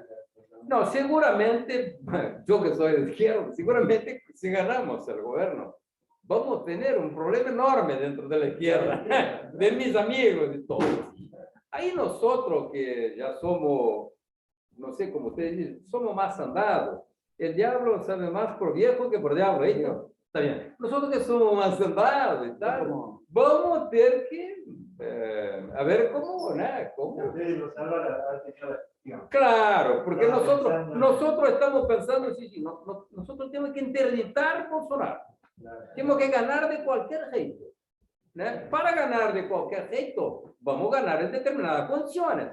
No, seguramente, yo que soy de izquierda, seguramente si ganamos el gobierno, vamos a tener un problema enorme dentro de la izquierda, de mis amigos y todos. Ahí nosotros que ya somos, no sé cómo ustedes dicen, somos más andados. El diablo sabe más por viejo que por diablo, ¿eh? Está bien. Nosotros que somos más andados y tal, vamos a tener que a ver cómo, ¿no? Claro, porque nosotros estamos pensando, nosotros tenemos que interditar Bolsonaro. Tenemos que ganar de cualquier jeito, ¿no? Para ganar de cualquier jeito, vamos a ganar en determinadas condiciones.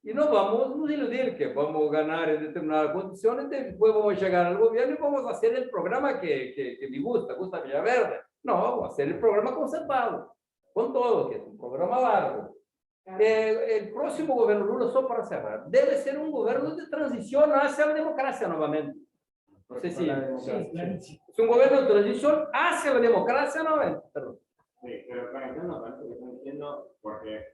Y no vamos a nos iludir que vamos a ganar en determinadas condiciones, después vamos a llegar al gobierno y vamos a hacer el programa que me gusta Villaverde. No, vamos a hacer el programa concertado, con todo, que es un programa largo. El próximo gobierno Lula, solo para cerrar, debe ser un gobierno de transición hacia la democracia nuevamente. No sé si es un gobierno de transición hacia la democracia nuevamente. Perdón. Sí, pero conectando con esto que están diciendo, porque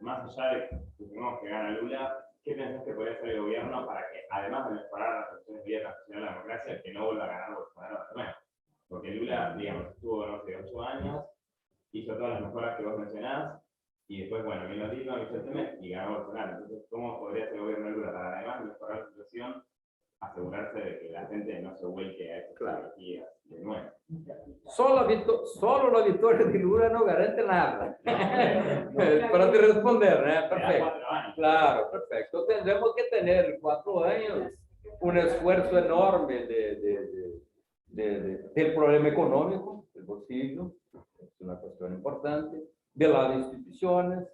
más allá de que supongamos que gana Lula, ¿qué pensás que podría hacer el gobierno para que, además de mejorar las condiciones de vida transicional de la democracia, que no vuelva a ganar Bolsonaro de nuevo? Porque Lula, digamos, estuvo, no sé, 8 años, hizo todas las mejoras que vos mencionás, y después, bueno, vino Dilma, hizo el tema y ganó Bolsonaro. Entonces, ¿cómo podría hacer el gobierno de Lula para, además de mejorar la situación, asegurarse de que la gente no se vuelque a esas ideologías de nuevo? Solo la victoria de Lula no garante nada. Para te responder, ¿eh? Perfecto. Claro, perfecto. Tendremos que tener 4 años, un esfuerzo enorme del problema económico, del bolsillo, es una cuestión importante, de las instituciones,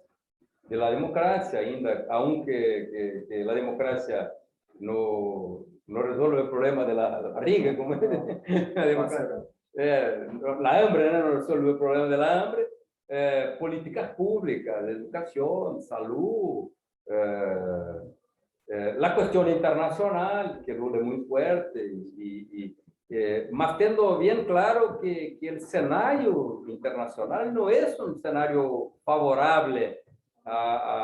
de la democracia, ainda, aunque que la democracia no resuelve el problema de la barriga, como es la democracia. La hambre no resuelve el problema de la hambre. Políticas públicas, de educación, salud, la cuestión internacional, que Lula es muy fuerte, más teniendo bien claro que el escenario internacional no es un escenario favorable al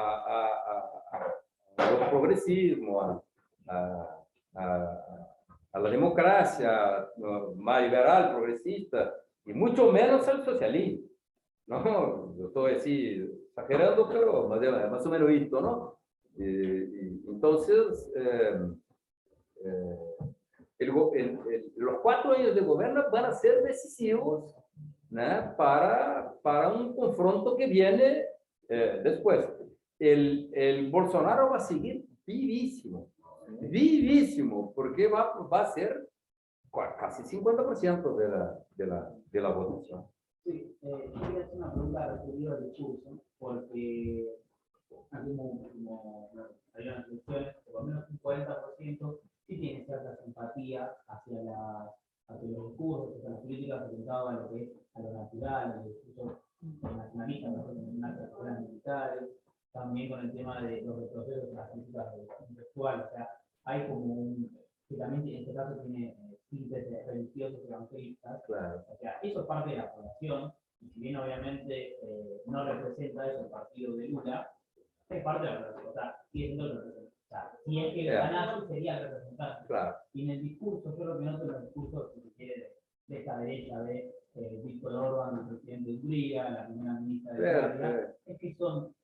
progresismo, a la democracia más liberal, progresista, y mucho menos al socialismo. No, yo estoy así exagerando, pero más o menos esto, ¿no? Entonces, los 4 años de gobierno van a ser decisivos, ¿no? para un confronto que viene después. El Bolsonaro va a seguir vivísimo, porque va a ser casi 50% de la votación. Sí, quería hacer una pregunta referida al discurso, porque aquí como hay unas elecciones, por lo menos un 40% sí tiene cierta simpatía hacia los discursos, hacia las políticas orientadas a lo que es a lo natural, a los discursos nacionalistas, las militares, también con el tema de los retrocesos de las políticas intelectuales. O sea, hay como que también en este caso tiene síntesis religiosos evangelistas. Claro. O sea, eso es parte de la población, y si bien obviamente no representa eso el partido de Lula, es parte de la población. O sea, sigue siendo el representante. O sea, si es que ganase sería el representante. Claro. Y en el discurso, yo lo que noto en los discursos, si se quiere, de esta derecha de Víctor Orbán, el presidente de Hungría, la primera ministra de Italia, es que son,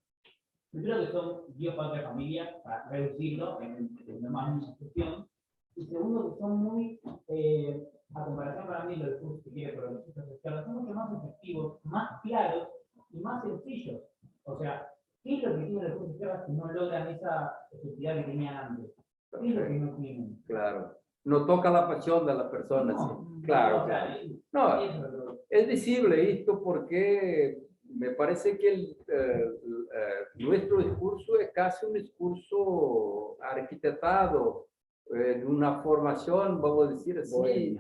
primero que son Dios, patria, familia, para reducirlo en más una cuestión, y segundo que son muy, a comparación para mí, los discursos que quiere progresistas de izquierda, son mucho más efectivos, más claros y más sencillos. O sea, ¿qué es lo que tiene los discursos de izquierda que no logran esa efectividad que tenían antes? ¿Qué es lo que no tienen? Claro. No toca la pasión de la persona. No, sí. Claro, no, claro. No, es visible esto porque me parece que nuestro discurso es casi un discurso arquitectado de una formación, vamos a decir así,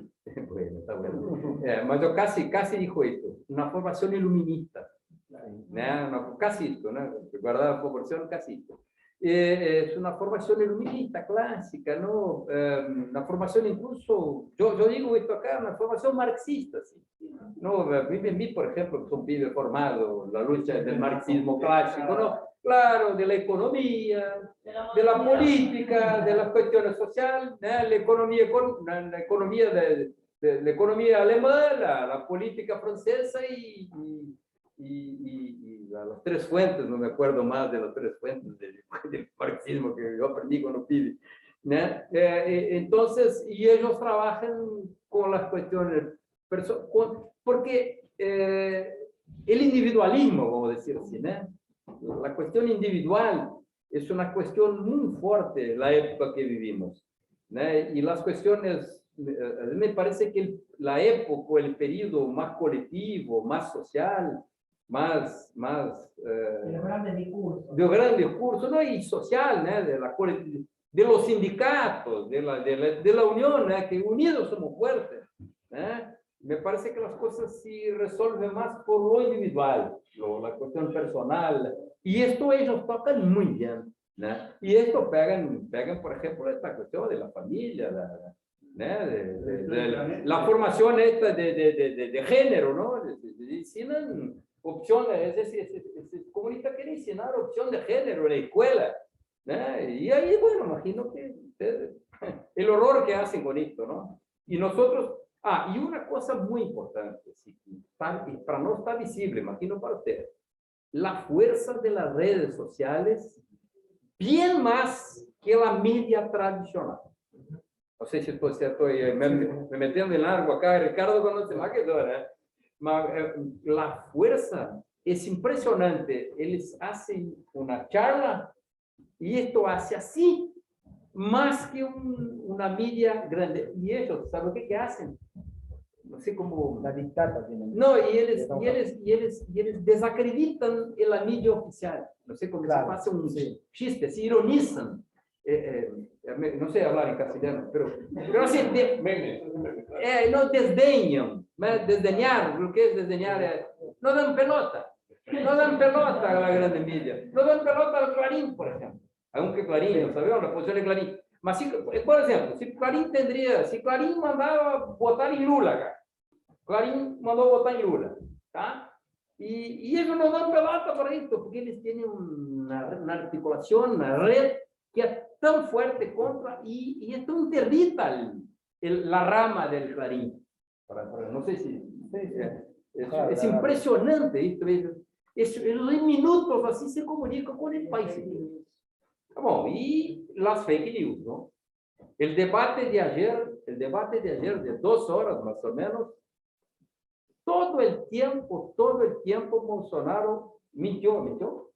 bueno, está bueno. Mas yo casi dijo esto, una formación iluminista, ¿no? Casi esto, ¿no? Guardar la proporción, casi esto. Es una formación iluminista clásica, ¿no? Una formación incluso, yo digo esto acá, una formación marxista, ¿sí? ¿No? Vi, por ejemplo, que son pibes formados, la lucha del marxismo clásico, ¿no? Claro, de la economía, de la política, de las cuestiones sociales, ¿no? La economía la economía alemana, la política francesa y las 3 fuentes, no me acuerdo más de las 3 fuentes del marxismo que yo aprendí cuando pide, ¿no? Entonces, y ellos trabajan con las cuestiones, porque el individualismo, vamos a decir así, ¿no? La cuestión individual es una cuestión muy fuerte en la época que vivimos, ¿no? Y las cuestiones, me parece que la época, el periodo más colectivo, más social, más de los grandes discursos. De los grandes discursos, ¿no? Y social, ¿no? De los sindicatos, de la unión, ¿no? Que unidos somos fuertes, ¿no? Me parece que las cosas se resuelven más por lo individual, la cuestión personal, y esto ellos tocan muy bien, ¿no? Y esto pegan, por ejemplo, esta cuestión de la familia, la formación esta de género, ¿no? Enseñan opciones, es decir, el comunista quiere enseñar opción de género en la escuela, ¿no? Y ahí, bueno, imagino que el horror que hacen con esto, ¿no? Y nosotros, y una cosa muy importante, ¿sí? Para no estar visible, imagino para usted, la fuerza de las redes sociales, bien más que la media tradicional. No sé si estoy me metiendo en largo acá, Ricardo conoce más que yo, ¿eh? La fuerza es impresionante. Ellos hacen una charla y esto hace así, más que una media grande. Y ellos, ¿saben qué hacen? no sé cómo... La dictata tienen. No, y ellos desacreditan el anillo oficial. No sé cómo Claro, se pasa un sí. chiste, se ironizan. No sé hablar en castellano, pero así, no desdeñan, ¿no? Desdeñar, lo que es desdeñar, no dan pelota. No dan pelota a la gran media. No dan pelota al Clarín, por ejemplo. Aunque Clarín, sabemos la posición de Clarín. Mas, por ejemplo, si Clarín mandaba votar en Lula acá. Clarín mandó votar en Lula. ¿Tá? Y ellos no dan pelota para esto, porque ellos tienen una articulación, una red que es tan fuerte contra y es tan interdita la rama del Clarín. No sé si... Es impresionante esto. En minutos así se comunica con el país. Bom, y las fake news, ¿no? El debate de ayer de 2 horas más o menos, todo el tiempo Bolsonaro mintió.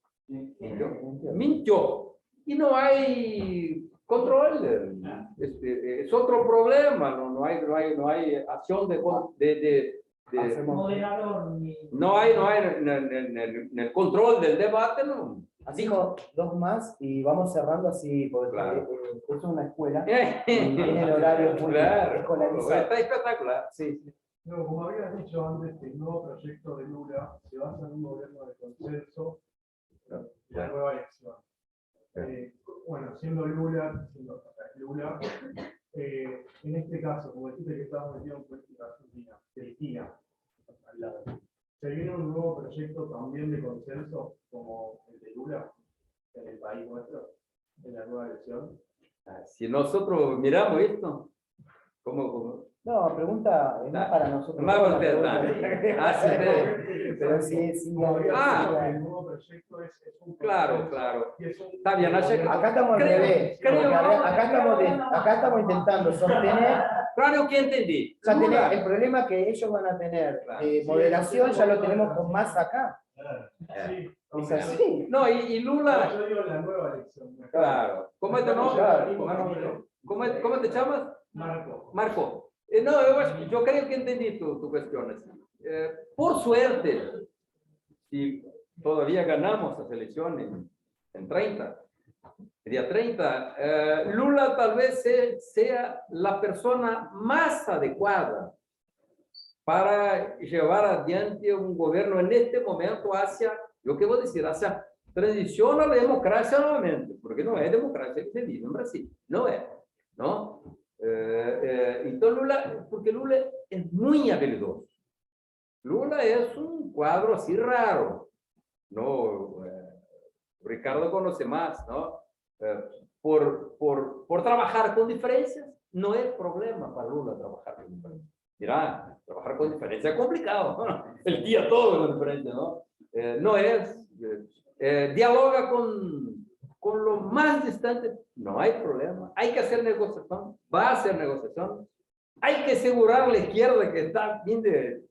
Y no hay control. Es otro problema, no hay acción de moderador. no hay en el control del debate, no. Así como 2 más y vamos cerrando así, porque Claro. esto es una escuela y tienen horarios muy Claro, escolarizados. está espectacular. Sí. No, como habías dicho antes, el nuevo proyecto de Lula se basa en un gobierno de consenso y la nueva elección. Bueno, siendo Lula, en este caso, como dijiste que estabas metido en política argentina, Cristina, al lado, ¿se viene un nuevo proyecto también de consenso como el de Lula en el país nuestro, en la nueva elección? Si nosotros miramos esto, ¿cómo? No, pregunta es más para nosotros. Más todos, usted, la pregunta. Pero sí, El nuevo proyecto es un Claro. Está bien, acá estamos al revés. Acá estamos intentando sostener. Claro que entendí. Ya el problema que ellos van a tener de moderación ya lo tenemos con más acá. Sí, Es así. No, y Lula. yo digo la nueva elección. Claro. ¿Cómo es tu nombre? Claro. ¿Cómo te llamas? Marco. No, yo creo que entendí tu cuestión. Por suerte, si todavía ganamos las elecciones en 30, el día 30, Lula tal vez sea la persona más adecuada para llevar adelante un gobierno en este momento hacia, yo qué voy a decir, hacia transición a la democracia nuevamente, porque no es democracia que se vive en Brasil, no es, ¿no? Entonces porque Lula es muy habilidoso. Lula es un cuadro así raro, ¿no? Ricardo conoce más, ¿no? Por trabajar con diferencias, no es problema para Lula trabajar con diferencias. Mirá, trabajar con diferencias es complicado, ¿no? El día todo con diferencias, ¿no? No es, dialoga con lo más distante, no hay problema. Hay que hacer negociación, va a hacer negociación. Hay que asegurar a la izquierda que está a fin de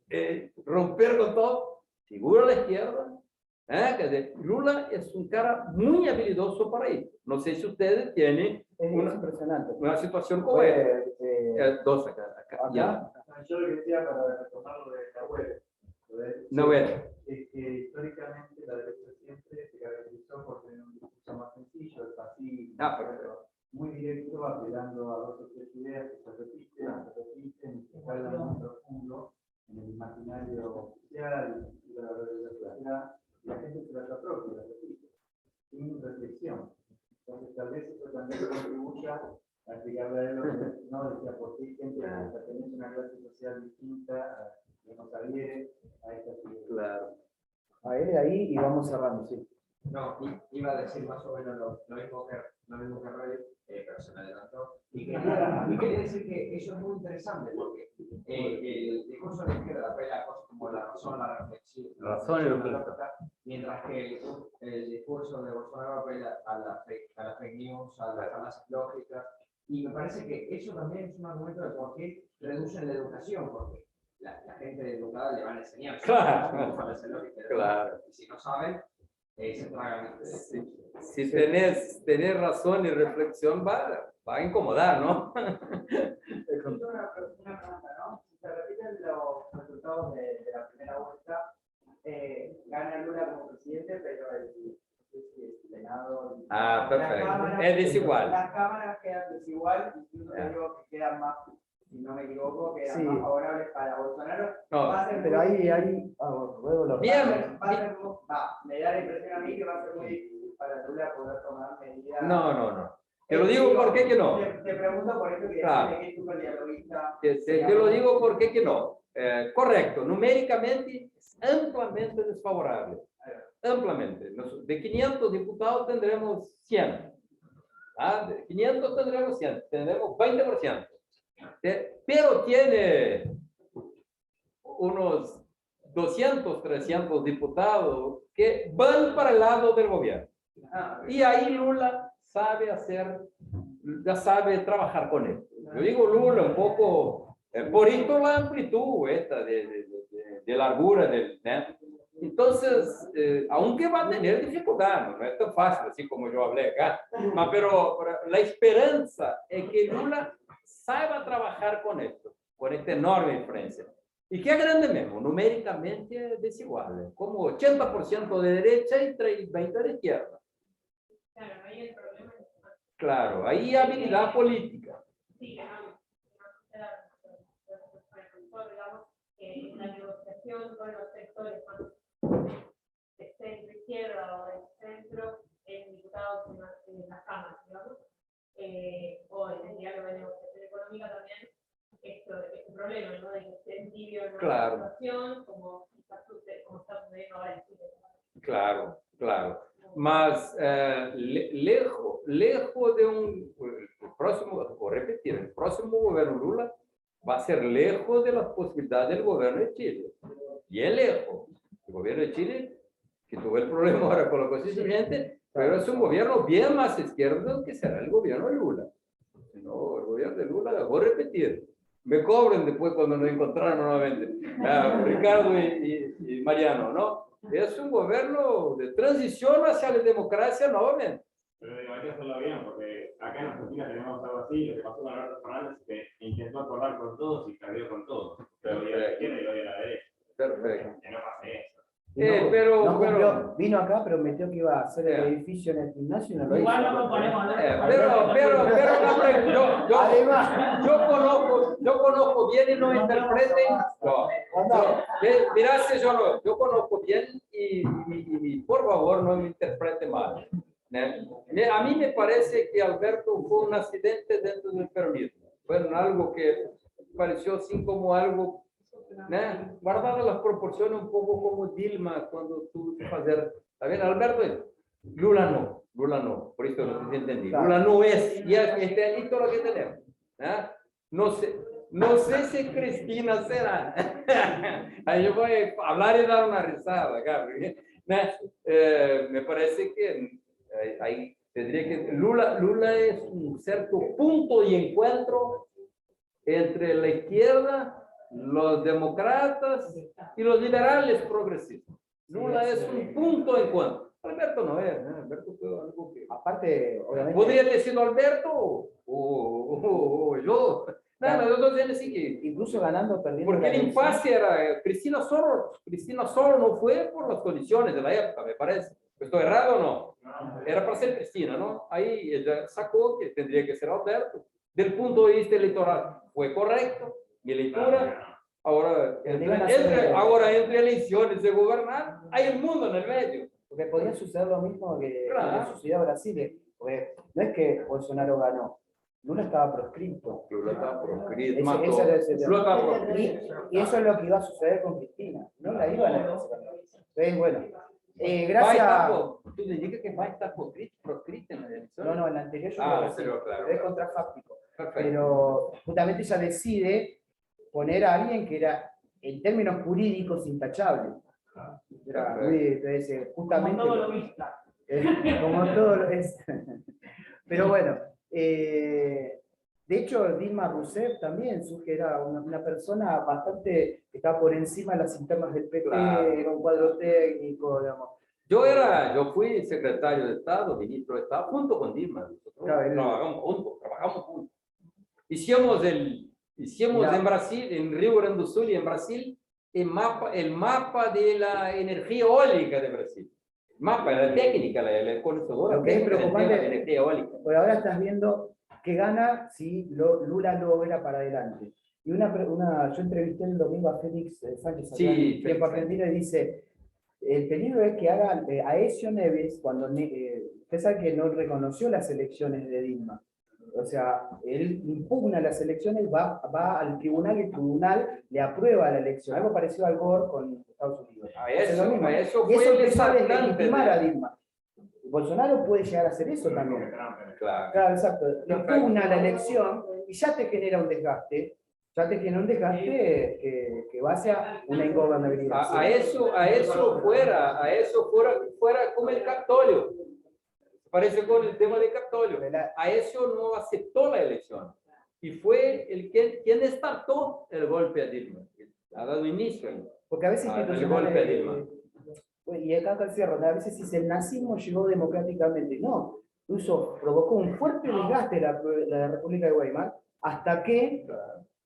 romper con todo. Segura la izquierda. Lula es un cara muy habilidoso para ir. No sé si ustedes tienen una situación como esta. Dos acá. Ya. Yo lo que decía para retomar lo de la web. No es. Es que históricamente la derecha siempre se caracterizó por tener un discurso más sencillo, fácil, muy directo, apelando a 2 o 3 ideas que se repiten, y que caldan muy profundo en el imaginario oficial y de la sociedad, y la gente se las apropia, las repite, sin reflexión. Entonces, tal vez eso también contribuya a explicarle a él lo que no decía, por qué gente que pertenece a una clase social distinta, que nos adhiere a esta figura. Claro. A ver, ahí y vamos cerrando, sí. No, iba a decir más o menos lo mismo que Roy, pero se me adelantó. Y quería decir que eso es muy interesante porque el discurso de la izquierda apela a cosas como la razón, la reflexión, mientras que el discurso de Bolsonaro apela a la fake news, a las falacias lógicas. Y me parece que eso también es un argumento de por qué reducen la educación, porque la gente educada le van a enseñar. Claro. Y si no saben, se tragan. Si tenés razón y reflexión, va a incomodar, ¿no? Una pregunta, ¿no? Si se repite dicen los resultados de la primera vuelta, gana Lula como presidente, pero el Senado... Perfecto. Es desigual. Las cámaras quedan desigual, incluso te digo que quedan más, si no me equivoco, quedan más favorables para Bolsonaro. Pero ahí bien. Me da la impresión a mí que va a ser muy difícil para Lula poder tomar medidas. No. Te lo digo porque que no. Te pregunto por eso que Claro. que tú el dialoguista. Te lo digo porque que no. Correcto, numéricamente es ampliamente desfavorable. Ampliamente. De 500 diputados tendremos 100. De 500 tendremos 100. Tendremos 20%. Pero tiene unos 200, 300 diputados que van para el lado del gobierno. Y ahí Lula ya sabe trabajar con él. Yo digo Lula un poco, por esto la amplitud esta de largura del... Entonces, aunque va a tener dificultad, no es tan fácil así como yo hablé acá, pero la esperanza es que Lula saiba trabajar con esto, con esta enorme diferencia. Y que es grande mismo, numéricamente desigual, como 80% de derecha y 20% de izquierda. Claro, ahí el problema es... Claro, ahí habilidad política. Sí, digamos, en la negociación con los sectores más de centro izquierda o de centro en diputados en las cámaras, digamos, o en el diálogo de negociación económica también, esto es un problema, ¿no? De que esté tibio en la situación, como está sucediendo ahora en Chile. Claro. Mas lejos de el próximo, voy a repetir, el próximo gobierno Lula va a ser lejos de las posibilidades del gobierno de Chile. Y es lejos. El gobierno de Chile, que tuvo el problema ahora con la constituyente, pero es un gobierno bien más izquierdo que será el gobierno de Lula. No, el gobierno de Lula, voy a repetir. Me cobren después cuando nos encontraron nuevamente. Ricardo y Mariano, ¿no? Es un gobierno de transición hacia la democracia nuevamente. Pero digo, hay que hacerlo bien, porque acá en Argentina tenemos algo así, lo que pasó con Alberto Fernández, que intentó acordar con todos y perdió con todos. Pero hoy a la izquierda y hoy a la derecha. Perfecto. Que no pase eso. Pero vino acá, pero metió que iba a hacer el edificio en el gimnasio y no lo hizo. Igual no componemos yo conozco bien y no interpreten. Mirá, yo conozco bien y por favor no me interprete mal. A mí me parece que Alberto fue un accidente dentro del peronismo. Fue algo que pareció así como algo, guardando las proporciones un poco como Dilma cuando tuvo que hacer. ¿Está bien, Alberto? Lula no, por eso no se entendí. Lula no es, y este añito lo que tenemos. No sé si Cristina será. Ahí yo voy a hablar y dar una risada acá. Me parece que ahí tendría que... Lula es un cierto punto de encuentro entre la izquierda, los demócratas y los liberales progresistas. Lula es un punto de encuentro. Alberto no es, Alberto fue algo que... Aparte, obviamente... Podría haber sido Alberto o yo. Nada, los dos años sí que... Incluso ganando, perdiendo... Porque el impasse era... Cristina solo no fue por las condiciones de la época, me parece. ¿Estoy errado o no? Era para ser Cristina, ¿no? Ahí ella sacó que tendría que ser Alberto. Del punto de vista electoral, fue correcto. Mi lectura, ahora entre elecciones de gobernar, hay el mundo en el medio. Porque podría suceder lo mismo que sucedió a Brasil. Porque no es que Bolsonaro ganó, Lula estaba proscrito. Lula estaba proscrito. Y eso es lo que iba a suceder con Cristina. No la iban a hacer. Entonces, bueno. Gracias. ¿Tú le dices que va a estar proscrito en la elección? No, en la anterior yo creo que sí, claro. es contrafáctico. Pero justamente ella decide poner a alguien que era, en términos jurídicos, intachable. Era muy, entonces, justamente... Como todo lo vista. Como todo lo es. Pero bueno, de hecho, Dilma Rousseff también era una persona bastante que estaba por encima de las internas del PT, era un cuadro técnico, digamos. Yo fui secretario de Estado, ministro de Estado, junto con Dilma. Nosotros trabajamos juntos. Hicimos Hicimos en Brasil, en Río Grande do Sul y en Brasil, el mapa de la energía eólica de Brasil. El mapa, la técnica, la conocedora. Lo que es preocupante de la energía eólica. Por ahora estás viendo que gana si Lula logra para adelante. Y yo entrevisté el domingo a Félix Sánchez, Sí, tiempo argentino, y dice, el peligro es que haga Aécio Neves, cuando usted sabe que no reconoció las elecciones de Dilma. O sea, él impugna las elecciones, va al tribunal y el tribunal le aprueba la elección. Algo parecido al Gore con Estados Unidos. A eso y fue eso el empezó a desatante deslegitimar a Dilma. Bolsonaro puede llegar a hacer eso también. Claro. Claro, exacto. Impugna la elección y ya te genera un desgaste. Ya te genera un desgaste que va hacia una ingobernabilidad. A eso fuera como el Capitolio. Parece con el tema del Capitolio. A eso no aceptó la elección. Y fue quien startó el golpe a Dilma. Ha dado inicio porque a veces el golpe a Dilma. Y acá el cierre, a veces dice el nazismo llegó democráticamente. No, incluso provocó un fuerte desgaste la República de Weimar hasta que,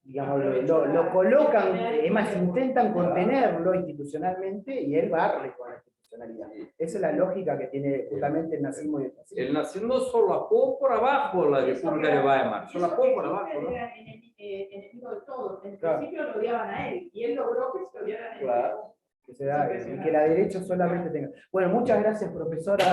digamos, lo colocan, además intentan contenerlo institucionalmente y él barre con la institucionalidad. Esa es la lógica que tiene justamente el nazismo y el fascismo. El nazismo solapó por abajo la República de Weimar. Solapó por abajo, ¿no? Era enemigo de todos. En Claro. principio lo odiaban a él y él logró que se odiaran a él. Claro. Que se da, y que la derecha solamente tenga. Bueno, muchas gracias, profesora.